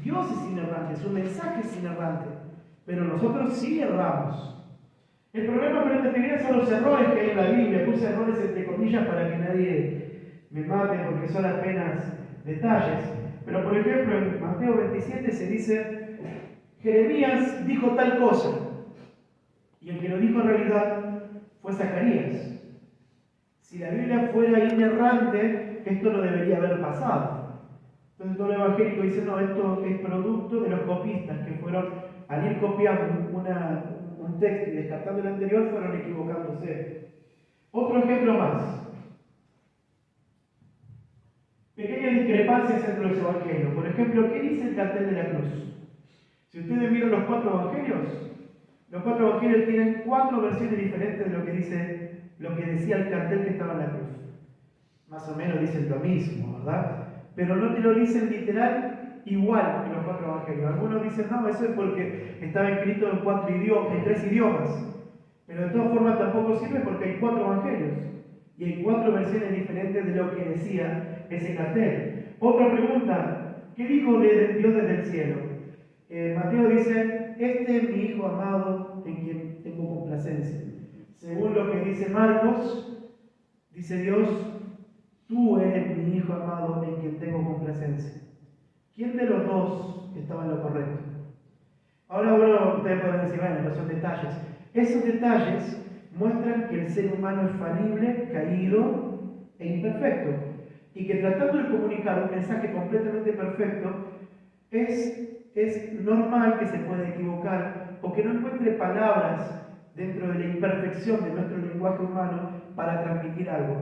Speaker 3: Dios es inerrante, su mensaje es inerrante, pero nosotros sí erramos. El problema con esta teoría son los errores que hay en la Biblia. Puse errores entre comillas para que nadie me mate porque son apenas detalles. Pero por ejemplo en Mateo 27 se dice: Jeremías dijo tal cosa, y el que lo dijo en realidad fue Zacarías. Si la Biblia fuera inerrante, esto no debería haber pasado. Entonces todo el evangélico dice: no, esto es producto de los copistas que fueron, al ir copiando un texto y descartando el anterior, fueron equivocándose. Otro ejemplo más. Pequeñas discrepancias entre los evangelios. Por ejemplo, ¿qué dice el cartel de la cruz? Si ustedes miran los cuatro evangelios tienen 4 versiones diferentes de lo que decía el cartel que estaba en la cruz. Más o menos dicen lo mismo, ¿verdad? Pero no te lo dicen literal igual que los 4 evangelios. Algunos dicen: no, eso es porque estaba escrito en 3 idiomas. Pero de todas formas tampoco sirve porque hay 4 evangelios. Y hay 4 versiones diferentes de lo que decía ese cartel. Otra pregunta: ¿qué dijo Dios desde el cielo? Mateo dice: este es mi Hijo amado en quien tengo complacencia. Según lo que dice Marcos, dice Dios: tú eres mi Hijo amado en quien tengo complacencia. ¿Quién de los dos estaba en lo correcto? Ahora, bueno, ustedes pueden decir: bueno, son detalles. Esos detalles muestran que el ser humano es falible, caído e imperfecto. Y que tratando de comunicar un mensaje completamente perfecto, es normal que se pueda equivocar o que no encuentre palabras dentro de la imperfección de nuestro lenguaje humano para transmitir algo.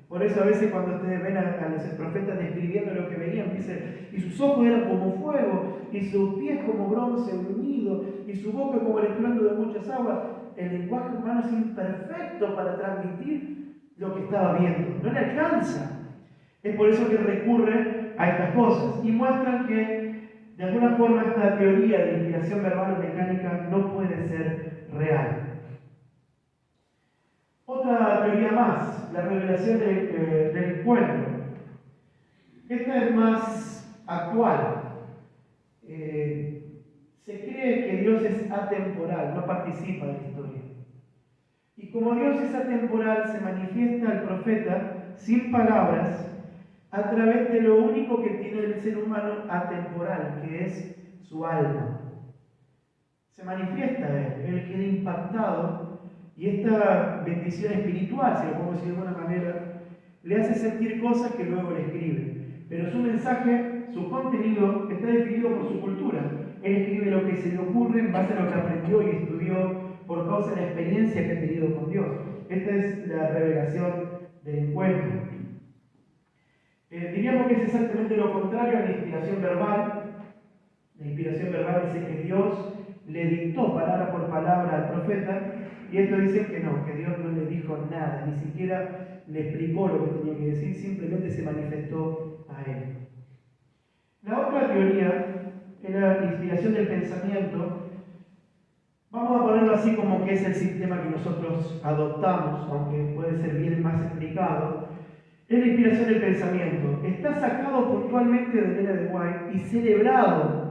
Speaker 3: Por eso a veces cuando ustedes ven a los profetas describiendo lo que veían, dice: y sus ojos eran como fuego, y sus pies como bronce unido, y su boca como el estruendo de muchas aguas. El lenguaje humano es imperfecto para transmitir lo que estaba viendo, no le alcanza. Es por eso que recurre a estas cosas y muestran que de alguna forma esta teoría de inspiración verbal o mecánica no puede ser real. Otra teoría más, la revelación del encuentro. Esta es más actual. Se cree que Dios es atemporal, no participa de la historia. Y como Dios es atemporal, se manifiesta al profeta sin palabras a través de lo único que tiene el ser humano atemporal, que es su alma. Se manifiesta él queda impactado y esta bendición espiritual, si lo podemos decir de alguna manera, le hace sentir cosas que luego le escribe. Pero su mensaje, su contenido, está definido por su cultura. Él escribe lo que se le ocurre en base a lo que aprendió y estudió por causa de la experiencia que ha tenido con Dios. Esta es la revelación del encuentro. Diríamos que es exactamente lo contrario a la inspiración verbal. La inspiración verbal dice que Dios le dictó palabra por palabra al profeta, y esto dice que no, que Dios no le dijo nada, ni siquiera le explicó lo que tenía que decir, simplemente se manifestó a él. La otra teoría era la inspiración del pensamiento. Vamos a ponerlo así como que es el sistema que nosotros adoptamos, aunque puede ser bien más explicado. Es la inspiración del pensamiento. Está sacado puntualmente de Elena de White y celebrado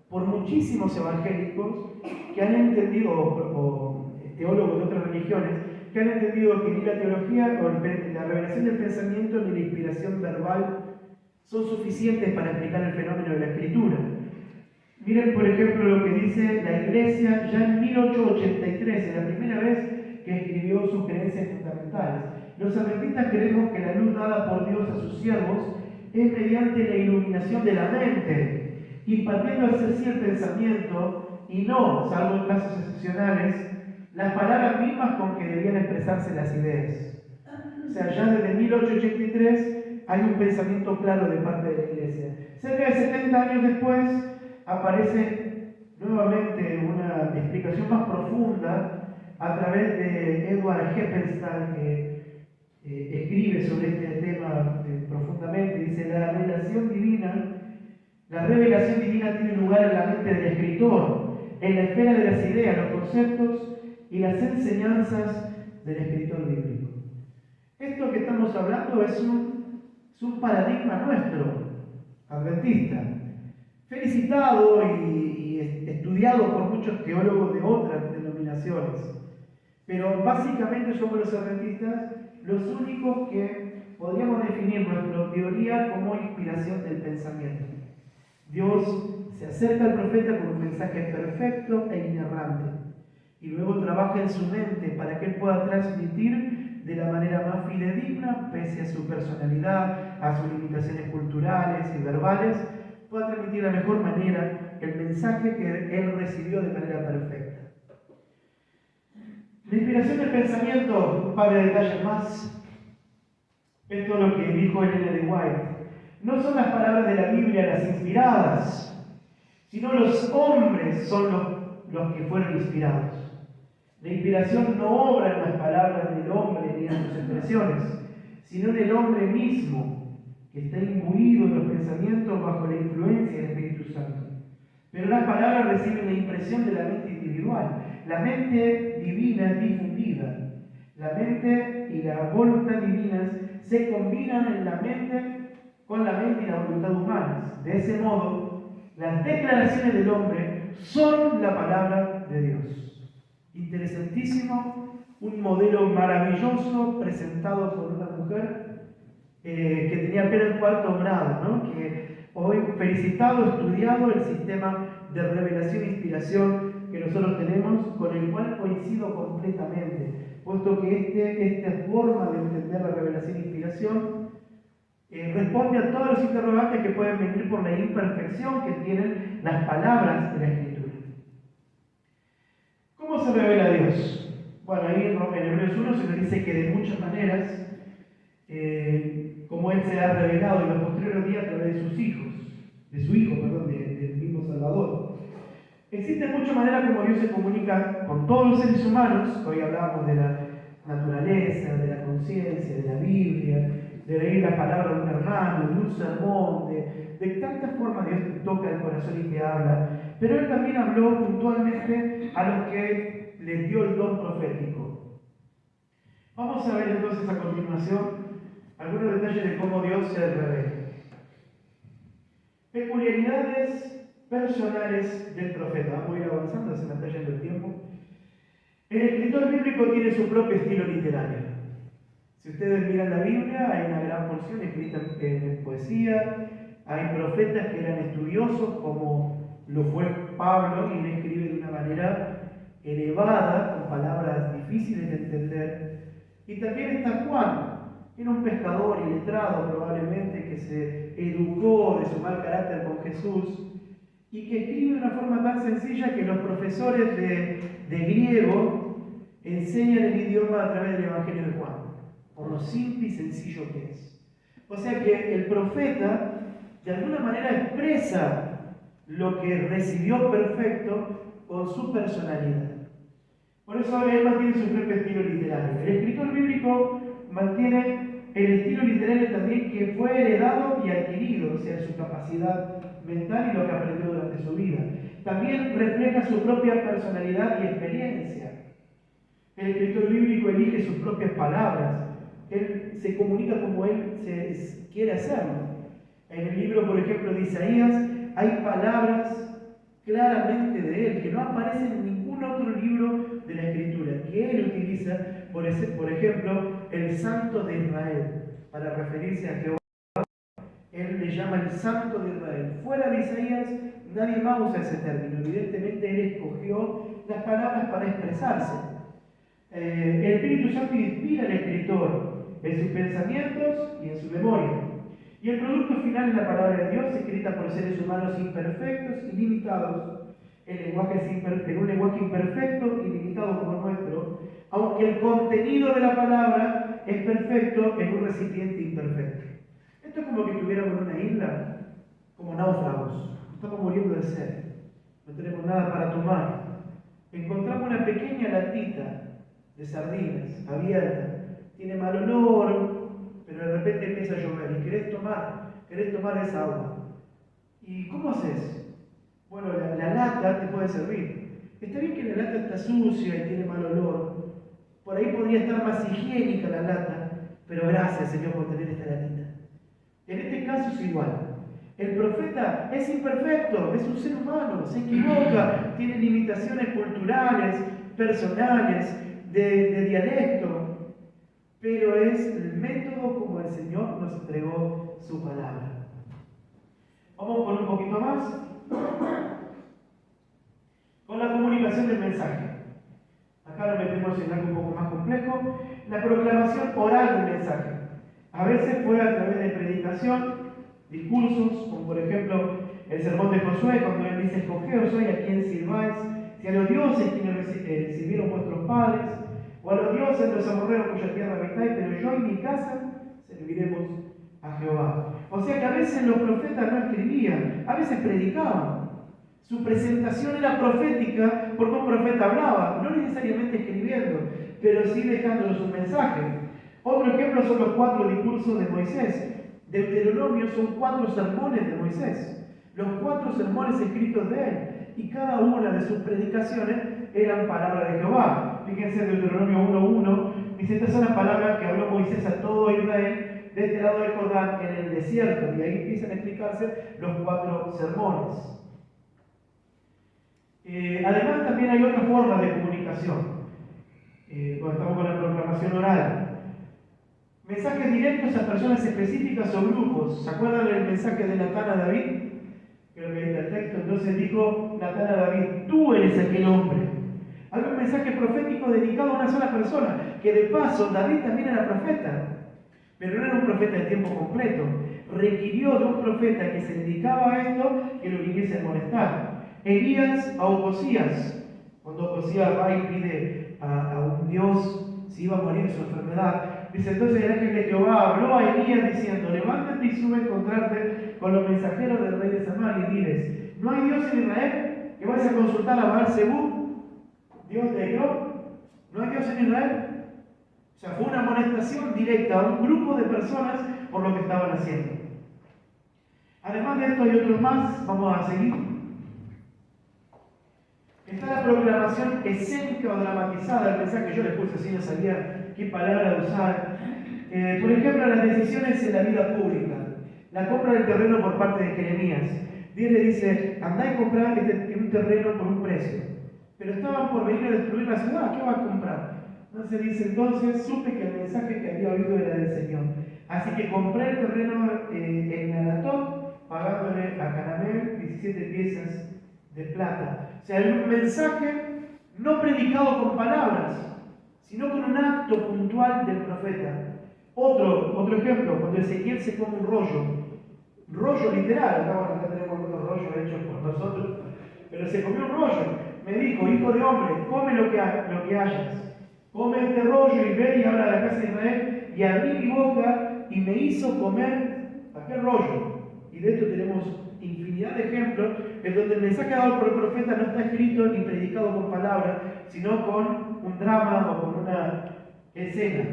Speaker 3: por muchísimos evangélicos que han entendido, o teólogos de otras religiones, que han entendido que ni la teología o la revelación del pensamiento ni la inspiración verbal son suficientes para explicar el fenómeno de la escritura. Miren, por ejemplo, lo que dice la Iglesia ya en 1883, en la primera vez que escribió sus creencias fundamentales. Los adventistas creemos que la luz dada por Dios a sus siervos es mediante la iluminación de la mente, impartiendo así el pensamiento y no, salvo en casos excepcionales, las palabras mismas con que debían expresarse las ideas. O sea, ya desde 1883 hay un pensamiento claro de parte de la Iglesia. Cerca de 70 años después aparece nuevamente una explicación más profunda a través de Edward Heppenstall, que escribe sobre este tema profundamente. Dice: la revelación divina tiene lugar en la mente del escritor, en la esfera de las ideas, los conceptos y las enseñanzas del escritor bíblico. Esto que estamos hablando es un paradigma nuestro, adventista, felicitado y estudiado por muchos teólogos de otras denominaciones. Pero básicamente somos los adventistas los únicos que podríamos definir nuestra teoría como inspiración del pensamiento. Dios se acerca al profeta con un mensaje perfecto e inerrante, y luego trabaja en su mente para que él pueda transmitir de la manera más fidedigna, pese a su personalidad, a sus limitaciones culturales y verbales, pueda transmitir de la mejor manera el mensaje que él recibió de manera perfecta. La inspiración del pensamiento, un par de detalles más. Esto es lo que dijo Elena de White. No son las palabras de la Biblia las inspiradas, sino los hombres son los que fueron inspirados. La inspiración no obra en las palabras del hombre ni en sus expresiones, sino en el hombre mismo, que está imbuido en los pensamientos bajo la influencia del Espíritu Santo. Pero las palabras reciben la impresión de la mente individual. La mente divina es difundida. La mente y la voluntad divinas se combinan en la mente con la mente y la voluntad humanas. De ese modo, las declaraciones del hombre son la palabra de Dios. Interesantísimo, un modelo maravilloso presentado por una mujer que tenía apenas cuarto grado, ¿no? Que hoy felicitado, estudiado el sistema de revelación e inspiración que nosotros tenemos, con el cual coincido completamente, puesto que esta forma de entender la revelación e inspiración responde a todos los interrogantes que pueden venir por la imperfección que tienen las palabras de la Escritura. ¿Cómo se revela Dios? Bueno, ahí en Hebreos 1 se nos dice que de muchas maneras, como Él se ha revelado en los posteriores días a través de sus hijos, del mismo Salvador. Existen muchas maneras como Dios se comunica con todos los seres humanos. Hoy hablábamos de la naturaleza, de la conciencia, de la Biblia, de leer las palabras de un hermano, de un sermón, de tantas formas Dios te toca el corazón y te habla. Pero Él también habló puntualmente a los que les dio el don profético. Vamos a ver entonces a continuación algunos detalles de cómo Dios se revela. Peculiaridades personales del profeta. Vamos a ir avanzando, se me está yendo el tiempo. El escritor bíblico tiene su propio estilo literario. Si ustedes miran la Biblia, hay una gran porción escrita en poesía, hay profetas que eran estudiosos, como lo fue Pablo, y él escribe de una manera elevada, con palabras difíciles de entender. Y también está Juan, que era un pescador iletrado probablemente, que se educó de su mal carácter con Jesús, y que escribe de una forma tan sencilla que los profesores de griego enseñan el idioma a través del Evangelio de Juan, por lo simple y sencillo que es. O sea que el profeta de alguna manera expresa lo que recibió perfecto con su personalidad. Por eso él mantiene su propio estilo literario. El escritor bíblico mantiene el estilo literario también que fue heredado y adquirido, o sea, su capacidad mental y lo que aprendió durante su vida. También refleja su propia personalidad y experiencia. El escritor bíblico elige sus propias palabras. Él se comunica como él quiere hacerlo. En el libro, por ejemplo, de Isaías, hay palabras claramente de él, que no aparecen en ningún otro libro de la Escritura, que él utiliza, por ejemplo, el Santo de Israel, para referirse a Jehová. Él le llama el Santo de Israel. Fuera de Isaías, nadie más usa ese término. Evidentemente, él escogió las palabras para expresarse. El Espíritu Santo inspira al escritor en sus pensamientos y en su memoria. Y el producto final es la palabra de Dios, escrita por seres humanos imperfectos y limitados, en un lenguaje imperfecto y limitado como el nuestro, aunque el contenido de la palabra es perfecto en un recipiente imperfecto. Esto es como que estuviéramos en una isla, como náufragos, estamos muriendo de sed, no tenemos nada para tomar. Encontramos una pequeña latita de sardinas abierta, tiene mal olor, pero de repente empieza a llover y querés tomar esa agua. ¿Y cómo haces? Bueno, la lata te puede servir. Está bien que la lata está sucia y tiene mal olor. Por ahí podría estar más higiénica la lata, pero gracias, Señor, por tener esta latita. En este caso es igual. El profeta es imperfecto, es un ser humano, se equivoca, tiene limitaciones culturales, personales, de dialecto, pero es el método como el Señor nos entregó su palabra. Vamos con un poquito más. Con la comunicación del mensaje. Acá lo metemos en algo un poco más complejo. La proclamación oral del mensaje. A veces fue a través de predicación, discursos, como por ejemplo el sermón de Josué, cuando él dice: escogeos hoy a quien sirváis, si a los dioses quienes sirvieron vuestros padres, o a los dioses de los amorreos cuya tierra habitáis, pero yo y mi casa serviremos a Jehová. O sea que a veces los profetas no escribían, a veces predicaban. Su presentación era profética porque un profeta hablaba, no necesariamente escribiendo, pero sí dejándonos un mensaje. Otro ejemplo son los 4 discursos de Moisés. Deuteronomio son 4 sermones de Moisés, los 4 sermones escritos de él, y cada una de sus predicaciones eran palabras de Jehová. Fíjense en Deuteronomio 1:1, dice: estas son las palabras que habló Moisés a todo Israel de este lado del Jordán en el desierto, y ahí empiezan a explicarse los 4 sermones. Además, también hay otra forma de comunicación, cuando estamos con la proclamación oral. Mensajes directos a personas específicas o grupos. ¿Se acuerdan del mensaje de Natán a David? Creo que ahí está el texto. Entonces dijo Natán a David: tú eres aquel hombre. Había un mensaje profético dedicado a una sola persona, que de paso David también era profeta, pero no era un profeta de tiempo completo. Requirió de un profeta que se dedicaba a esto que lo viniese a molestar. Elías a Ocosías, cuando Ocosías va y pide a un Dios si iba a morir de su enfermedad, dice: entonces el ángel de Jehová habló a Elías diciendo: levántate y sube a encontrarte con los mensajeros del rey de Samaria y diles: ¿no hay Dios en Israel? ¿Que vas a consultar a Baal-Zebub, Dios de Ecrón? ¿No hay Dios en Israel? O sea, fue una amonestación directa a un grupo de personas por lo que estaban haciendo. Además de esto hay otros más, vamos a seguir. Está la proclamación escénica o dramatizada del mensaje. Yo le puse así, no sabía qué palabra usar. Por ejemplo, las decisiones en la vida pública. La compra del terreno por parte de Jeremías. Dios le dice: andá y comprá un terreno por un precio. pero estaban por venir a destruir la ciudad. ¿Qué va a comprar? Entonces dice, entonces supe que el mensaje que había oído era del Señor. Así que compré el terreno en Anatot, pagándole a Hanamel 17 piezas de plata. O sea, era un mensaje no predicado con palabras, sino con un acto puntual del profeta. Otro ejemplo, cuando Ezequiel se come un rollo literal, acá tenemos algunos rollos hechos por nosotros, pero se comió un rollo. Me dijo, hijo de hombre, come lo que hayas. Come este rollo y ve y habla a la casa de Israel, y abrí mi boca y me hizo comer aquel rollo. Y de esto tenemos infinidad de ejemplos en donde el mensaje dado por el profeta no está escrito ni predicado con palabras, sino con un drama o con una escena.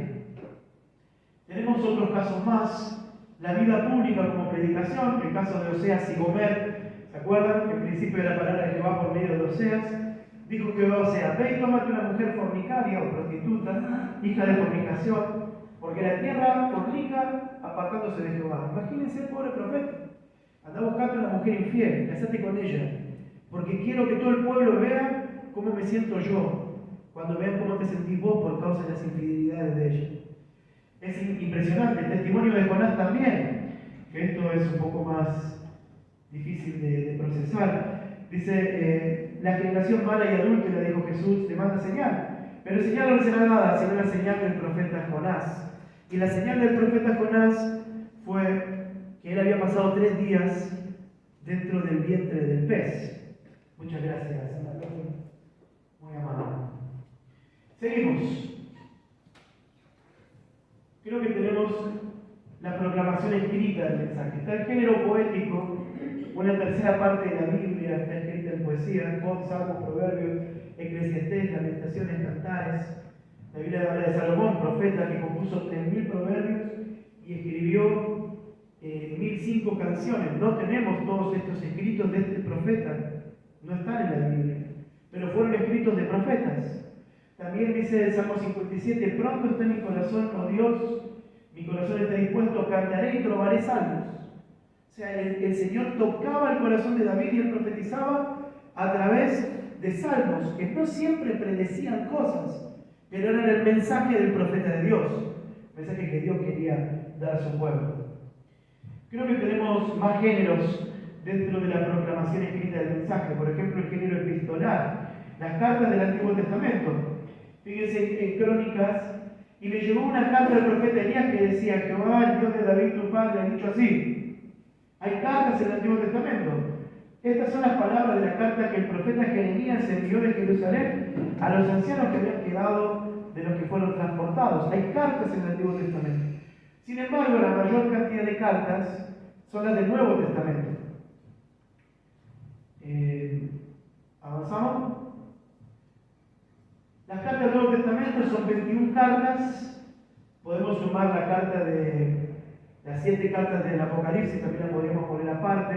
Speaker 3: Tenemos otros casos más, la vida pública como predicación, el caso de Oseas y Gomer. ¿Se acuerdan? El principio de la palabra de Jehová por medio de Oseas. Dijo Jehová a Oseas, ve y tómate una mujer fornicaria o prostituta, hija de fornicación, porque la tierra fornica apartándose de Jehová. Imagínense el pobre profeta. Anda buscando una mujer infiel, casate con ella, porque quiero que todo el pueblo vea cómo me siento yo, cuando vean cómo te sentís vos por causa de las infidelidades de ella. Es impresionante, el testimonio de Jonás también, que esto es un poco más difícil de procesar. Dice, la generación mala y adúltera, dijo Jesús, le manda señal, pero señal no será nada, sino la señal del profeta Jonás. Y la señal del profeta Jonás fue que él había pasado 3 días dentro del vientre del pez. Muchas gracias, muy amable. Seguimos. Creo que tenemos la proclamación escrita del mensaje. Está el género poético, una tercera parte de la Biblia está escrita en poesía, Job, Salmos, Proverbios, Eclesiastés, Lamentaciones, Cantares. La Biblia habla de Salomón, profeta, que compuso 3.000 proverbios y escribió 1.005 canciones. No tenemos todos estos escritos de este profeta, no están en la Biblia, pero fueron escritos de profetas. También dice el Salmo 57, pronto está mi corazón, oh Dios, mi corazón está dispuesto, cantaré y trovaré salmos. O sea, el Señor tocaba el corazón de David y él profetizaba a través de salmos, que no siempre predecían cosas, pero eran el mensaje del profeta de Dios, el mensaje que Dios quería dar a su pueblo. Creo que tenemos más géneros dentro de la proclamación escrita del mensaje, por ejemplo el género epistolar, las cartas del Antiguo Testamento. Fíjense en Crónicas, y le llegó una carta del profeta Elías que decía, Jehová, el Dios de David tu padre, ha dicho así. Hay cartas en el Antiguo Testamento. Estas son las palabras de la carta que el profeta Jeremías envió de Jerusalén a los ancianos que habían quedado de los que fueron transportados. Hay cartas en el Antiguo Testamento. Sin embargo, la mayor cantidad de cartas son las del Nuevo Testamento. ¿Avanzamos? Las cartas del Nuevo Testamento son 21 cartas. Podemos sumar la carta de las 7 cartas del Apocalipsis, también las podríamos poner aparte.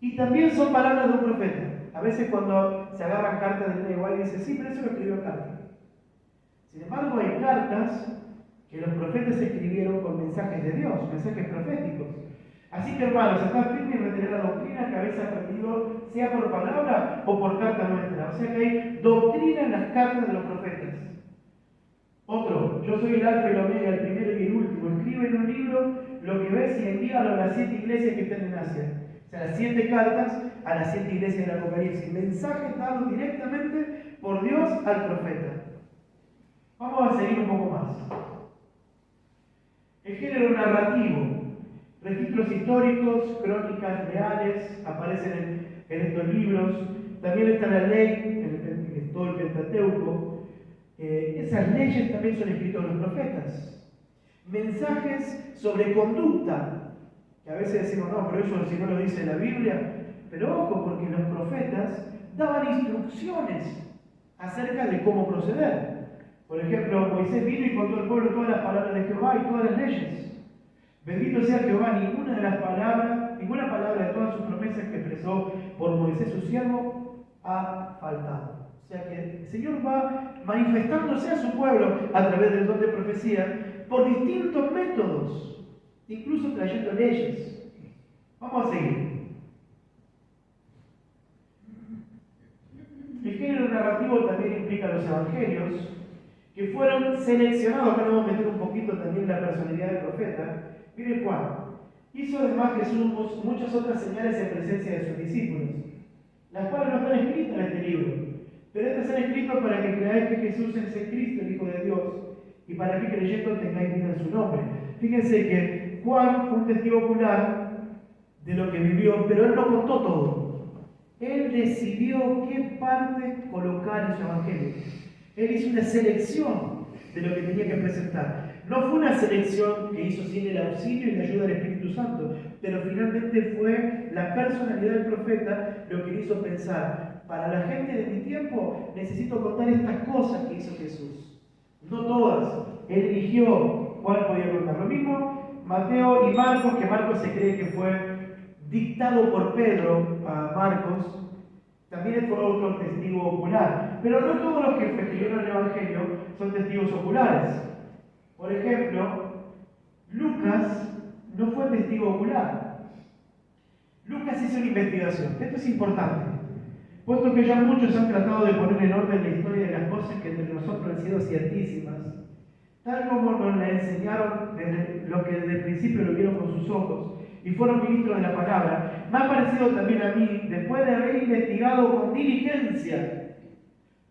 Speaker 3: Y también son palabras de un profeta. A veces cuando se agarran cartas del Ellen White dice, sí, pero eso lo escribió carta. Sin embargo, hay cartas que los profetas escribieron con mensajes de Dios, mensajes proféticos. Así que, hermanos, estar firmes y retener la doctrina que habéis aprendido, sea por palabra o por carta nuestra. O sea que hay doctrina en las cartas de los profetas. Otro, yo soy el alfa y el omega, el primero y el último. Escribe en un libro lo que ves y envíalo a las 7 iglesias que están en Asia. O sea, las 7 cartas a las 7 iglesias del Apocalipsis. Mensajes dados directamente por Dios al profeta. Vamos a seguir un poco más. El género narrativo. Registros históricos, crónicas reales, aparecen en estos libros. También está la ley, todo el Pentateuco. Esas leyes también son escritas por los profetas. Mensajes sobre conducta, que a veces decimos, no, pero eso si no lo dice la Biblia. Pero ojo, porque los profetas daban instrucciones acerca de cómo proceder. Por ejemplo, Moisés vino y contó al pueblo todas las palabras de Jehová y todas las leyes. Bendito sea Jehová, ninguna palabra de todas sus promesas que expresó por Moisés su siervo ha faltado. O sea que el Señor va manifestándose a su pueblo a través del don de profecía por distintos métodos, incluso trayendo leyes. Vamos a seguir. El género narrativo también implica los evangelios, que fueron seleccionados. Acá nos vamos a meter un poquito también en la personalidad del profeta. Miren Juan, hizo además Jesús muchas otras señales en presencia de sus discípulos, las cuales no están escritas en este libro, pero estas han escrito para que creáis que Jesús es el Cristo, el Hijo de Dios, y para que creyendo tengáis vida en su nombre. Fíjense que Juan fue un testigo ocular de lo que vivió, pero él no contó todo. Él decidió qué parte colocar en su evangelio. Él hizo una selección de lo que tenía que presentar. No fue una selección que hizo sin el auxilio y la ayuda del Espíritu Santo, pero finalmente fue la personalidad del profeta lo que le hizo pensar: para la gente de mi tiempo necesito contar estas cosas que hizo Jesús. No todas. Él eligió cuál podía contar. Lo mismo Mateo y Marcos, que Marcos se cree que fue dictado por Pedro a Marcos. También fue otro testigo ocular. Pero no todos los que escribieron el Evangelio son testigos oculares. Por ejemplo, Lucas no fue testigo ocular. Lucas hizo una investigación. Esto es importante, puesto que ya muchos han tratado de poner en orden la historia de las cosas que entre nosotros han sido ciertísimas, tal como nos la enseñaron desde lo que desde el principio lo vieron con sus ojos y fueron ministros de la palabra. Me ha parecido también a mí, después de haber investigado con diligencia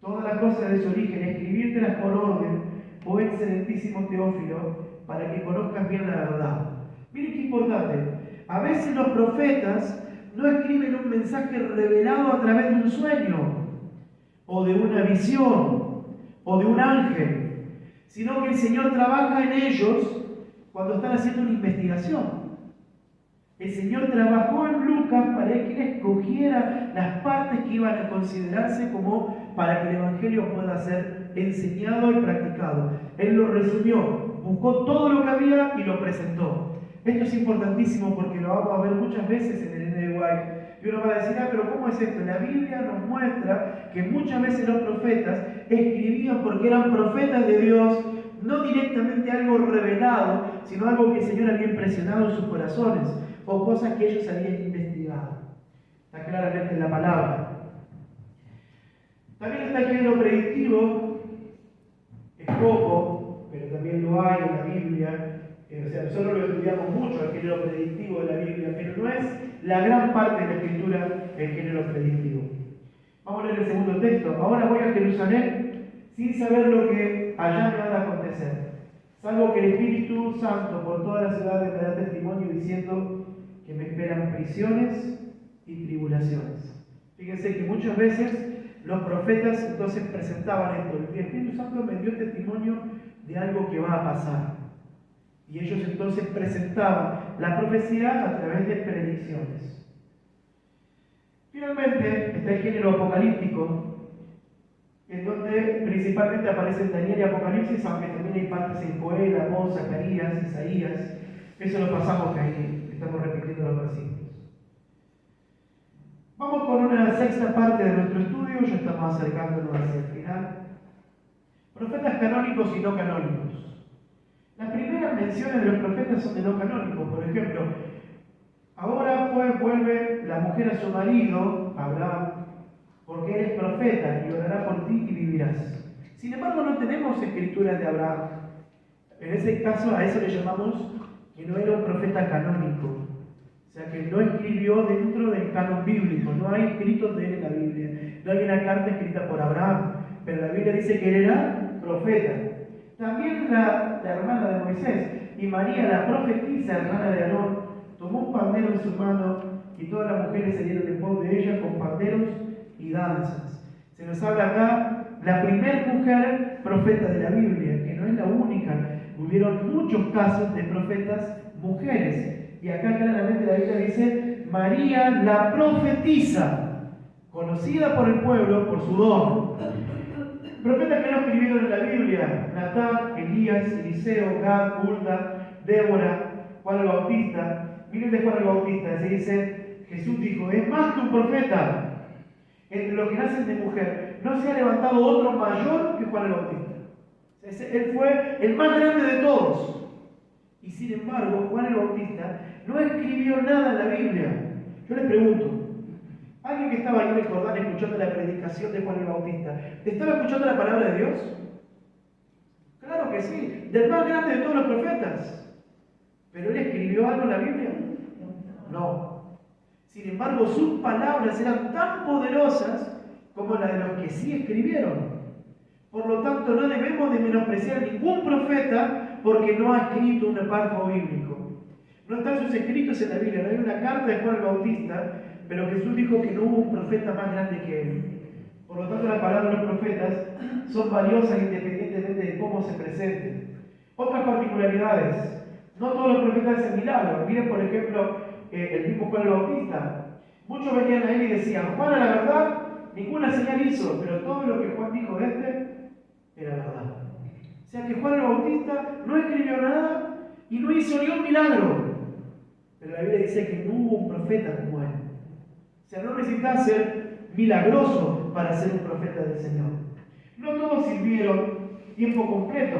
Speaker 3: todas las cosas de su origen, escribírtelas por orden, oh excelentísimo Teófilo, para que conozcas bien la verdad. Miren qué importante. A veces los profetas no escriben un mensaje revelado a través de un sueño, o de una visión, o de un ángel, sino que el Señor trabaja en ellos cuando están haciendo una investigación. El Señor trabajó en Lucas para que él escogiera las partes que iban a considerarse como para que el Evangelio pueda ser enseñado y practicado. Él lo resumió, buscó todo lo que había y lo presentó. Esto es importantísimo porque lo vamos a ver muchas veces en el N.D. White. Y uno va a decir: pero ¿cómo es esto? La Biblia nos muestra que muchas veces los profetas escribían porque eran profetas de Dios, no directamente algo revelado, sino algo que el Señor había impresionado en sus corazones, o cosas que ellos habían investigado. Está claramente en la palabra. También está el género predictivo, es poco, pero también lo hay en la Biblia. O sea, nosotros lo estudiamos mucho, el género predictivo de la Biblia, pero no es la gran parte de la Escritura el género predictivo. Vamos a leer el segundo texto. Ahora voy a Jerusalén sin saber lo que allá me ha de acontecer, salvo que el Espíritu Santo por toda la ciudad me da testimonio diciendo que me esperan prisiones y tribulaciones. Fíjense que muchas veces los profetas entonces presentaban esto: el Espíritu Santo me dio testimonio de algo que va a pasar. Y ellos entonces presentaban la profecía a través de predicciones. Finalmente está el género apocalíptico, en donde principalmente aparecen Daniel y Apocalipsis, aunque también hay partes en Joel, Amós, Zacarías, Isaías. Eso lo pasamos, que ahí estamos repitiendo los versículos. Vamos con una sexta parte de nuestro estudio, ya estamos acercándonos hacia el final. Profetas canónicos y no canónicos. Las primeras menciones de los profetas son de no canónicos. Por ejemplo, ahora pues vuelve la mujer a su marido, Abraham, porque él es profeta y orará por ti y vivirás. Sin embargo, no tenemos escrituras de Abraham. En ese caso, a eso le llamamos que no era un profeta canónico. O sea, que no escribió dentro del canon bíblico. No hay escritos de él en la Biblia. No hay una carta escrita por Abraham. Pero la Biblia dice que él era profeta. También la hermana de Moisés, y María, la profetisa, hermana de Aarón, tomó un pandero en su mano y todas las mujeres se dieron en pos de ella con panderos y danzas. Se nos habla acá la primera mujer profeta de la Biblia, que no es la única. Hubieron muchos casos de profetas mujeres. Y acá claramente la Biblia dice María, la profetisa, conocida por el pueblo por su don. Profetas que no escribieron en la Biblia: Natán, Elías, Eliseo, Gad, Hulda, Débora, Juan el Bautista. Miren de Juan el Bautista, se dice: Jesús dijo, es más que un profeta. Entre los que nacen de mujer no se ha levantado otro mayor que Juan el Bautista. Él fue el más grande de todos. Y sin embargo, Juan el Bautista no escribió nada en la Biblia. Yo les pregunto, Alguien que estaba ahí en el Jordán escuchando la predicación de Juan el Bautista, ¿estaba escuchando la palabra de Dios? Claro que sí, del más grande de todos los profetas. ¿Pero él escribió algo en la Biblia? No. Sin embargo, sus palabras eran tan poderosas como las de los que sí escribieron. Por lo tanto, no debemos de menospreciar ningún profeta porque no ha escrito un párrafo bíblico. No están sus escritos en la Biblia, no hay una carta de Juan el Bautista, pero Jesús dijo que no hubo un profeta más grande que él. Por lo tanto, las palabras de los profetas son valiosas independientemente de cómo se presenten. Otras particularidades. No todos los profetas hacen milagros. Miren, por ejemplo, el mismo Juan el Bautista. Muchos venían a él y decían, Juan, a la verdad, ninguna señal hizo, pero todo lo que Juan dijo de era verdad. O sea que Juan el Bautista no escribió nada y no hizo ni un milagro. Pero la Biblia dice que no hubo un profeta como él. O sea, no necesita ser milagroso para ser un profeta del Señor. No todos sirvieron tiempo completo.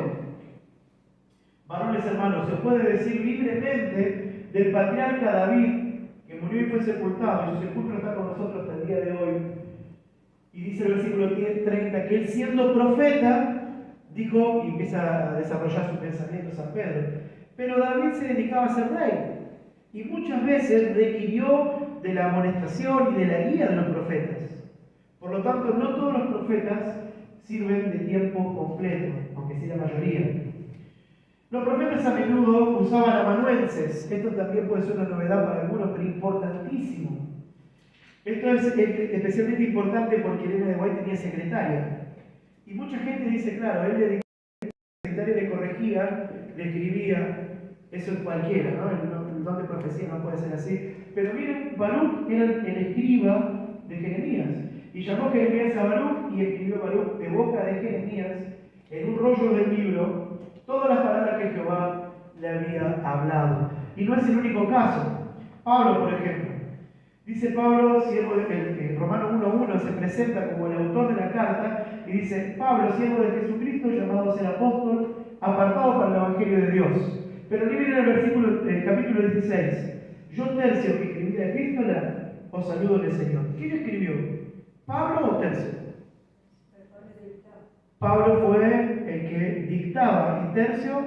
Speaker 3: Varones hermanos, se puede decir libremente del patriarca David, que murió y fue sepultado, y su sepulcro está con nosotros hasta el día de hoy. Y dice el versículo 30 que él siendo profeta, dijo, y empieza a desarrollar su pensamiento San Pedro, pero David se dedicaba a ser rey. Y muchas veces requirió de la amonestación y de la guía de los profetas. Por lo tanto, no todos los profetas sirven de tiempo completo, aunque sí la mayoría. Los profetas a menudo usaban amanuenses. Esto también puede ser una novedad para algunos, pero importantísimo. Esto es especialmente importante porque Elena de White tenía secretaria. Y mucha gente dice, claro, él le secretaria le corregía, le escribía, eso es cualquiera, ¿no? El don de profecía no puede ser así. Pero miren, Baruch era el escriba de Jeremías. Y llamó Jeremías a Baruch y escribió Baruch de boca de Jeremías en un rollo del libro todas las palabras que Jehová le había hablado. Y no es el único caso. Pablo, por ejemplo. Dice Pablo, siervo de Romanos 1:1 se presenta como el autor de la carta y dice, Pablo, siervo de Jesucristo, llamado a ser apóstol, apartado para el Evangelio de Dios. Pero miren el versículo, capítulo 16. Yo, Tercio, que escribí la epístola, os saludo en el Señor. ¿Quién escribió? ¿Pablo o Tercio? Pablo fue el que dictaba y Tercio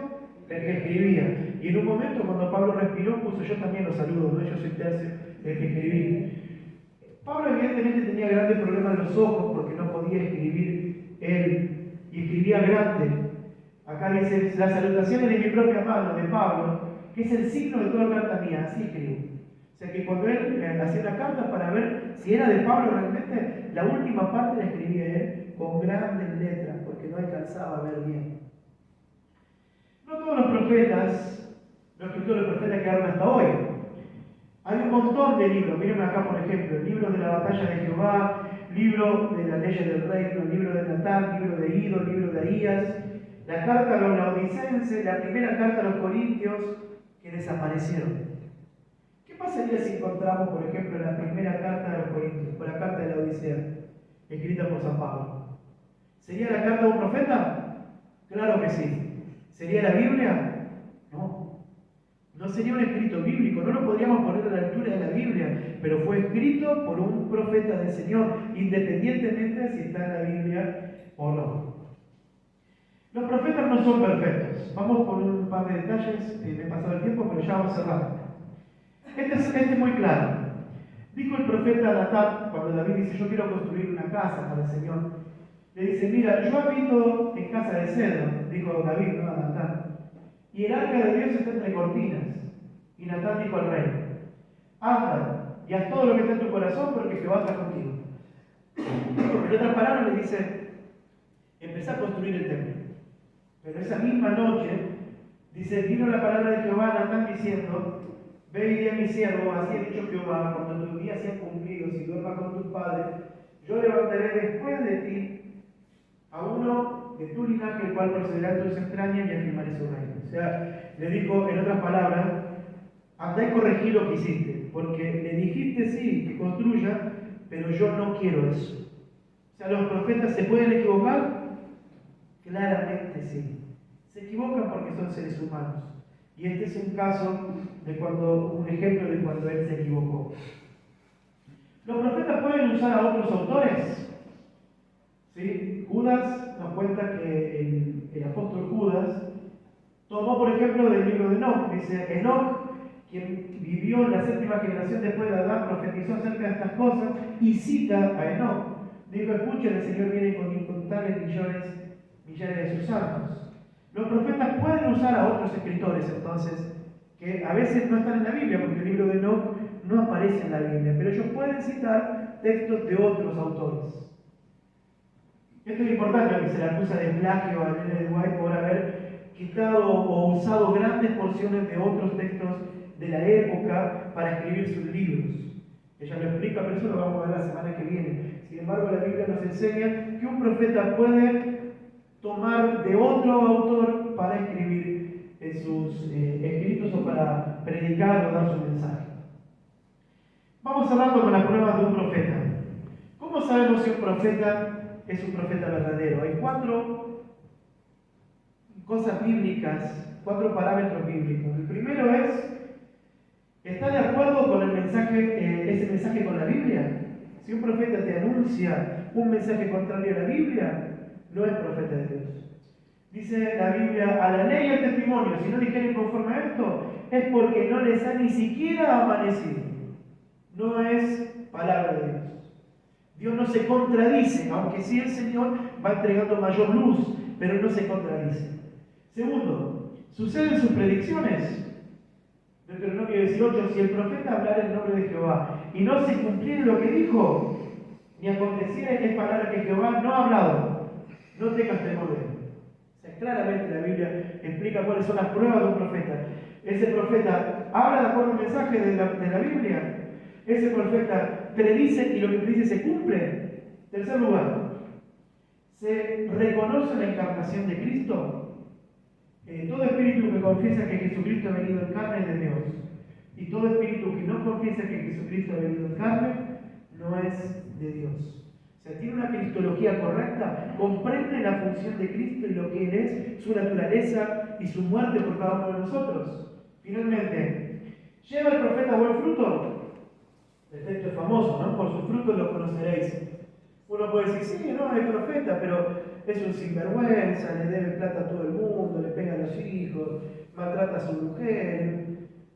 Speaker 3: el que escribía. Y en un momento cuando Pablo respiró puso yo también los saludo, ¿no? Yo soy Tercio el que escribí. Pablo evidentemente tenía grandes problemas en los ojos porque no podía escribir él y escribía grande. Acá dice, las salutaciones de mi propia mano, de Pablo, que es el signo de toda carta mía, así escribo. O sea que cuando él hacía una carta para ver si era de Pablo realmente, la última parte la escribía él con grandes letras, porque no alcanzaba a ver bien. No todos los profetas, los escritores de profetas quedaron hasta hoy. Hay un montón de libros, miren acá por ejemplo, el libro de la batalla de Jehová, libro de las leyes del reino, el libro de Natán, libro de Ido, libro de Ahías, la carta a los laodicenses, la primera carta a los corintios, que desaparecieron. ¿Qué pasaría si encontramos, por ejemplo, la primera carta de los corintios, o la carta de la Odisea, escrita por San Pablo? ¿Sería la carta de un profeta? Claro que sí. ¿Sería la Biblia? No. No sería un escrito bíblico, no lo podríamos poner a la altura de la Biblia, pero fue escrito por un profeta del Señor, independientemente si está en la Biblia o no. Los profetas no son perfectos. Vamos por un par de detalles, me he pasado el tiempo, pero ya vamos cerrando. Este es muy claro. Dijo el profeta Natán, cuando David dice, yo quiero construir una casa para el Señor, le dice, mira, yo habito en casa de cedro, dijo David, no a Natán, y el arca de Dios está entre cortinas. Y Natán dijo al rey, anda y haz todo lo que está en tu corazón porque Jehová está contigo. En otras palabras le dice, empezá a construir el templo. Pero esa misma noche, dice, vino la palabra de Jehová a Natán diciendo, ve y di a mi siervo, así ha dicho Jehová, cuando tus días sean cumplidos y duermas con tus padres, yo levantaré después de ti a uno de tu linaje, el cual procederá de tus extrañas y afirmaré su reino. O sea, le dijo, en otras palabras, andá y corregí lo que hiciste, porque le dijiste sí, que construya, pero yo no quiero eso. O sea, ¿los profetas se pueden equivocar? Claramente sí. Se equivocan porque son seres humanos. Y este es un caso de un ejemplo de cuando él se equivocó. ¿Los profetas pueden usar a otros autores? ¿Sí? Judas nos cuenta que el apóstol Judas tomó, por ejemplo, del libro de Enoc. Dice, Enoc, quien vivió en la 7ª generación después de Adán, profetizó acerca de estas cosas y cita a Enoc. Dijo, escuchen, el Señor viene con incontables millares de sus santos. Los profetas pueden usar a otros escritores, entonces, que a veces no están en la Biblia, porque el libro de Enoc no aparece en la Biblia, pero ellos pueden citar textos de otros autores. Esto es importante, porque se le acusa de plagio a Ellen G. White por haber quitado o usado grandes porciones de otros textos de la época para escribir sus libros. Ella lo explica, pero eso lo vamos a ver la semana que viene. Sin embargo, la Biblia nos enseña que un profeta puede tomar de otro autor para escribir sus escritos o para predicar o dar su mensaje. Vamos cerrando con las pruebas de un profeta. ¿Cómo sabemos si un profeta es un profeta verdadero? Hay 4 cosas bíblicas, 4 parámetros bíblicos. El primero es, ¿está de acuerdo con el mensaje, ese mensaje con la Biblia? Si un profeta te anuncia un mensaje contrario a la Biblia, no es profeta de Dios. Dice la Biblia, a la ley y al testimonio, si no dijeren conforme a esto, es porque no les ha ni siquiera amanecido. No es palabra de Dios. Dios no se contradice, aunque sí el Señor va entregando mayor luz, pero no se contradice. Segundo, suceden sus predicciones. Deuteronomio 18, si el profeta hablara en nombre de Jehová y no se cumpliera lo que dijo, ni aconteciera que es palabra que Jehová no ha hablado, no tengas temor de él. O sea, claramente la Biblia explica cuáles son las pruebas de un profeta. Ese profeta habla de acuerdo al mensaje de la Biblia. Ese profeta predice y lo que predice se cumple. Tercer lugar, se reconoce la encarnación de Cristo. Todo espíritu que confiesa que Jesucristo ha venido en carne es de Dios. Y todo espíritu que no confiesa que Jesucristo ha venido en carne no es de Dios. O sea, tiene una cristología correcta, comprende la función de Cristo y lo que Él es, su naturaleza y su muerte por cada uno de nosotros. Finalmente, ¿lleva el profeta buen fruto? El texto es famoso, ¿no? Por sus frutos los conoceréis. Uno puede decir, sí, no, es profeta, pero es un sinvergüenza, le debe plata a todo el mundo, le pega a los hijos, maltrata a su mujer.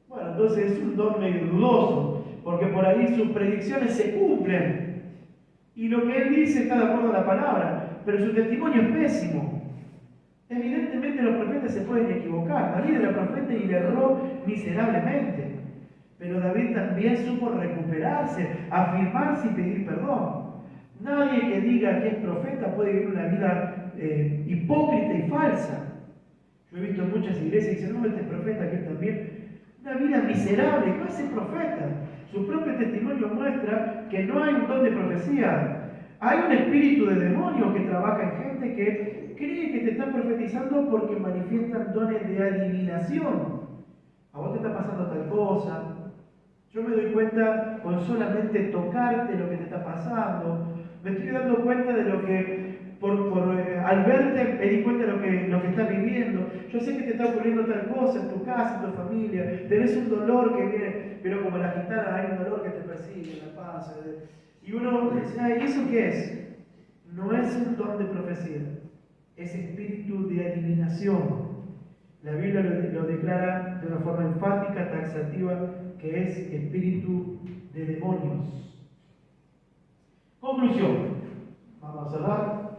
Speaker 3: Bueno, entonces es un don medio dudoso, porque por ahí sus predicciones se cumplen. Y lo que él dice está de acuerdo a la palabra, pero su testimonio es pésimo. Evidentemente los profetas se pueden equivocar. David era profeta y le erró miserablemente. Pero David también supo recuperarse, afirmarse y pedir perdón. Nadie que diga que es profeta puede vivir una vida hipócrita y falsa. Yo he visto en muchas iglesias que dicen, no, este es profeta, que él también. Una vida miserable, ¿qué hace profeta? Su propio testimonio muestra que no hay un don de profecía. Hay un espíritu de demonio que trabaja en gente que cree que te están profetizando porque manifiestan dones de adivinación. A vos te está pasando tal cosa. Yo me doy cuenta con solamente tocarte lo que te está pasando. Me estoy dando cuenta de lo que, al verte, me di cuenta de lo que estás viviendo. Yo sé que te está ocurriendo tal cosa en tu casa, en tu familia. Tenés un dolor que viene, pero como la gitana hay un dolor que te persigue en la panza. Y uno dice, ¿y eso qué es? No es un don de profecía, es espíritu de adivinación. La Biblia lo declara de una forma enfática, taxativa, que es espíritu de demonios. Conclusión. Vamos a cerrar.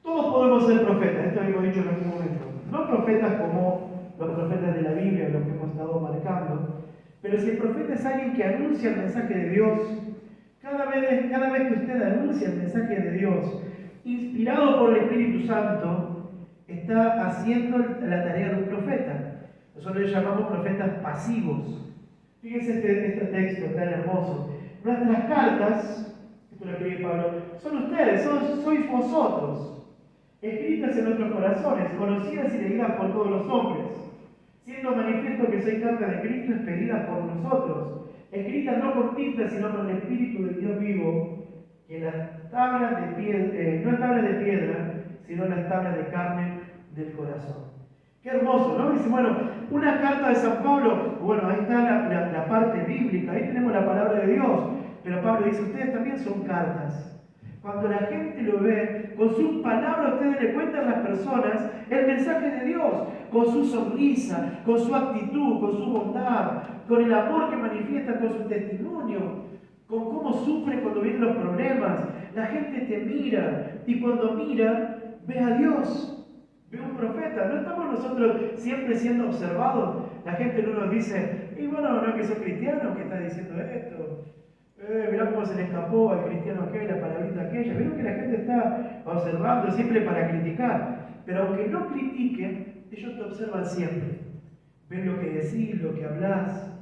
Speaker 3: Todos podemos ser profetas, esto habíamos dicho en algún momento. No profetas como los profetas de la Biblia, los que hemos estado marcando, pero si el profeta es alguien que anuncia el mensaje de Dios, cada vez que usted anuncia el mensaje de Dios, inspirado por el Espíritu Santo, está haciendo la tarea de un profeta. Nosotros le llamamos profetas pasivos. Fíjense este texto tan hermoso. Nuestras cartas, esto lo escribe Pablo, son ustedes, sois vosotros, escritas en nuestros corazones, conocidas y leídas por todos los hombres, siendo manifiesto que soy carta de Cristo expedida por nosotros, escritas no con tinta, sino con el Espíritu del Dios vivo, que en las tablas de piedra, no en tablas de piedra, sino en las tablas de carne del corazón. Qué hermoso, ¿no? Dice, bueno, una carta de San Pablo, bueno, ahí está la parte bíblica, ahí tenemos la palabra de Dios, Pero Pablo dice, ustedes también son cartas. Cuando la gente lo ve, con sus palabras ustedes le cuentan a las personas el mensaje de Dios, con su sonrisa, con su actitud, con su bondad, con el amor que manifiestan con su testimonio, con cómo sufre cuando vienen los problemas. La gente te mira y cuando mira, ve a Dios, ve un profeta. No estamos nosotros siempre siendo observados. La gente no nos dice, y bueno, no es que sos cristiano, que está diciendo esto. Mirá cómo se le escapó al cristiano aquel, la palabrita aquella. Veo que la gente está observando siempre para criticar. Pero aunque no critiquen, ellos te observan siempre. Ven lo que decís, lo que hablás.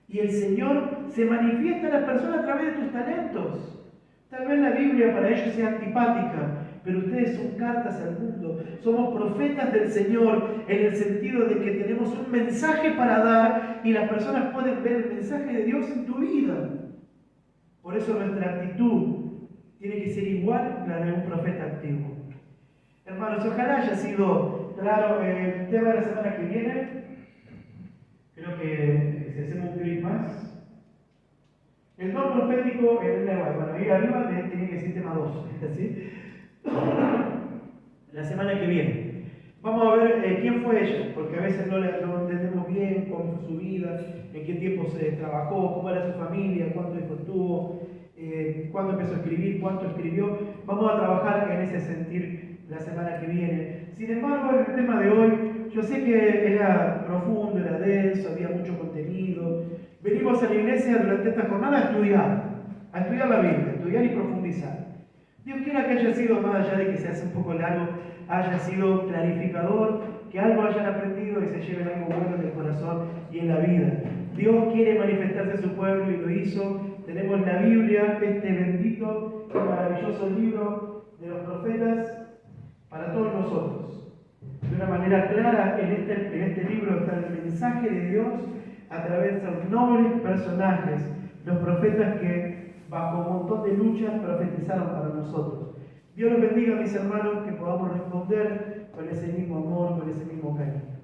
Speaker 3: Y el Señor se manifiesta a las personas a través de tus talentos. Tal vez la Biblia para ellos sea antipática, pero ustedes son cartas al mundo. Somos profetas del Señor en el sentido de que tenemos un mensaje para dar y las personas pueden ver el mensaje de Dios en tu vida. Por eso nuestra actitud tiene que ser igual a la de un profeta activo. Hermanos, ojalá haya sido claro el tema de la semana que viene. Creo que si hacemos un clic más. El don profético en el lenguaje. Bueno, ahí arriba tiene que decir tema 2. ¿Sí? La semana que viene. Vamos a ver quién fue ella, porque a veces no entendemos bien cómo fue su vida, en qué tiempo se trabajó, cómo era su familia, cuánto tiempo estuvo, cuándo empezó a escribir, cuánto escribió. Vamos a trabajar en ese sentir la semana que viene. Sin embargo, en el tema de hoy, yo sé que era profundo, era denso, había mucho contenido. Venimos a la iglesia durante esta jornada a estudiar la Biblia, a estudiar y profundizar. Dios quiera que haya sido, más allá de que se hace un poco largo, haya sido clarificador, que algo hayan aprendido y se lleven algo bueno en el corazón y en la vida. Dios quiere manifestarse a su pueblo y lo hizo. Tenemos la Biblia, este bendito y maravilloso libro de los profetas para todos nosotros. De una manera clara, en este libro está el mensaje de Dios a través de esos nobles personajes, los profetas que bajo un montón de luchas profetizaron para nosotros. Dios los bendiga, mis hermanos, que podamos responder con ese mismo amor, con ese mismo cariño.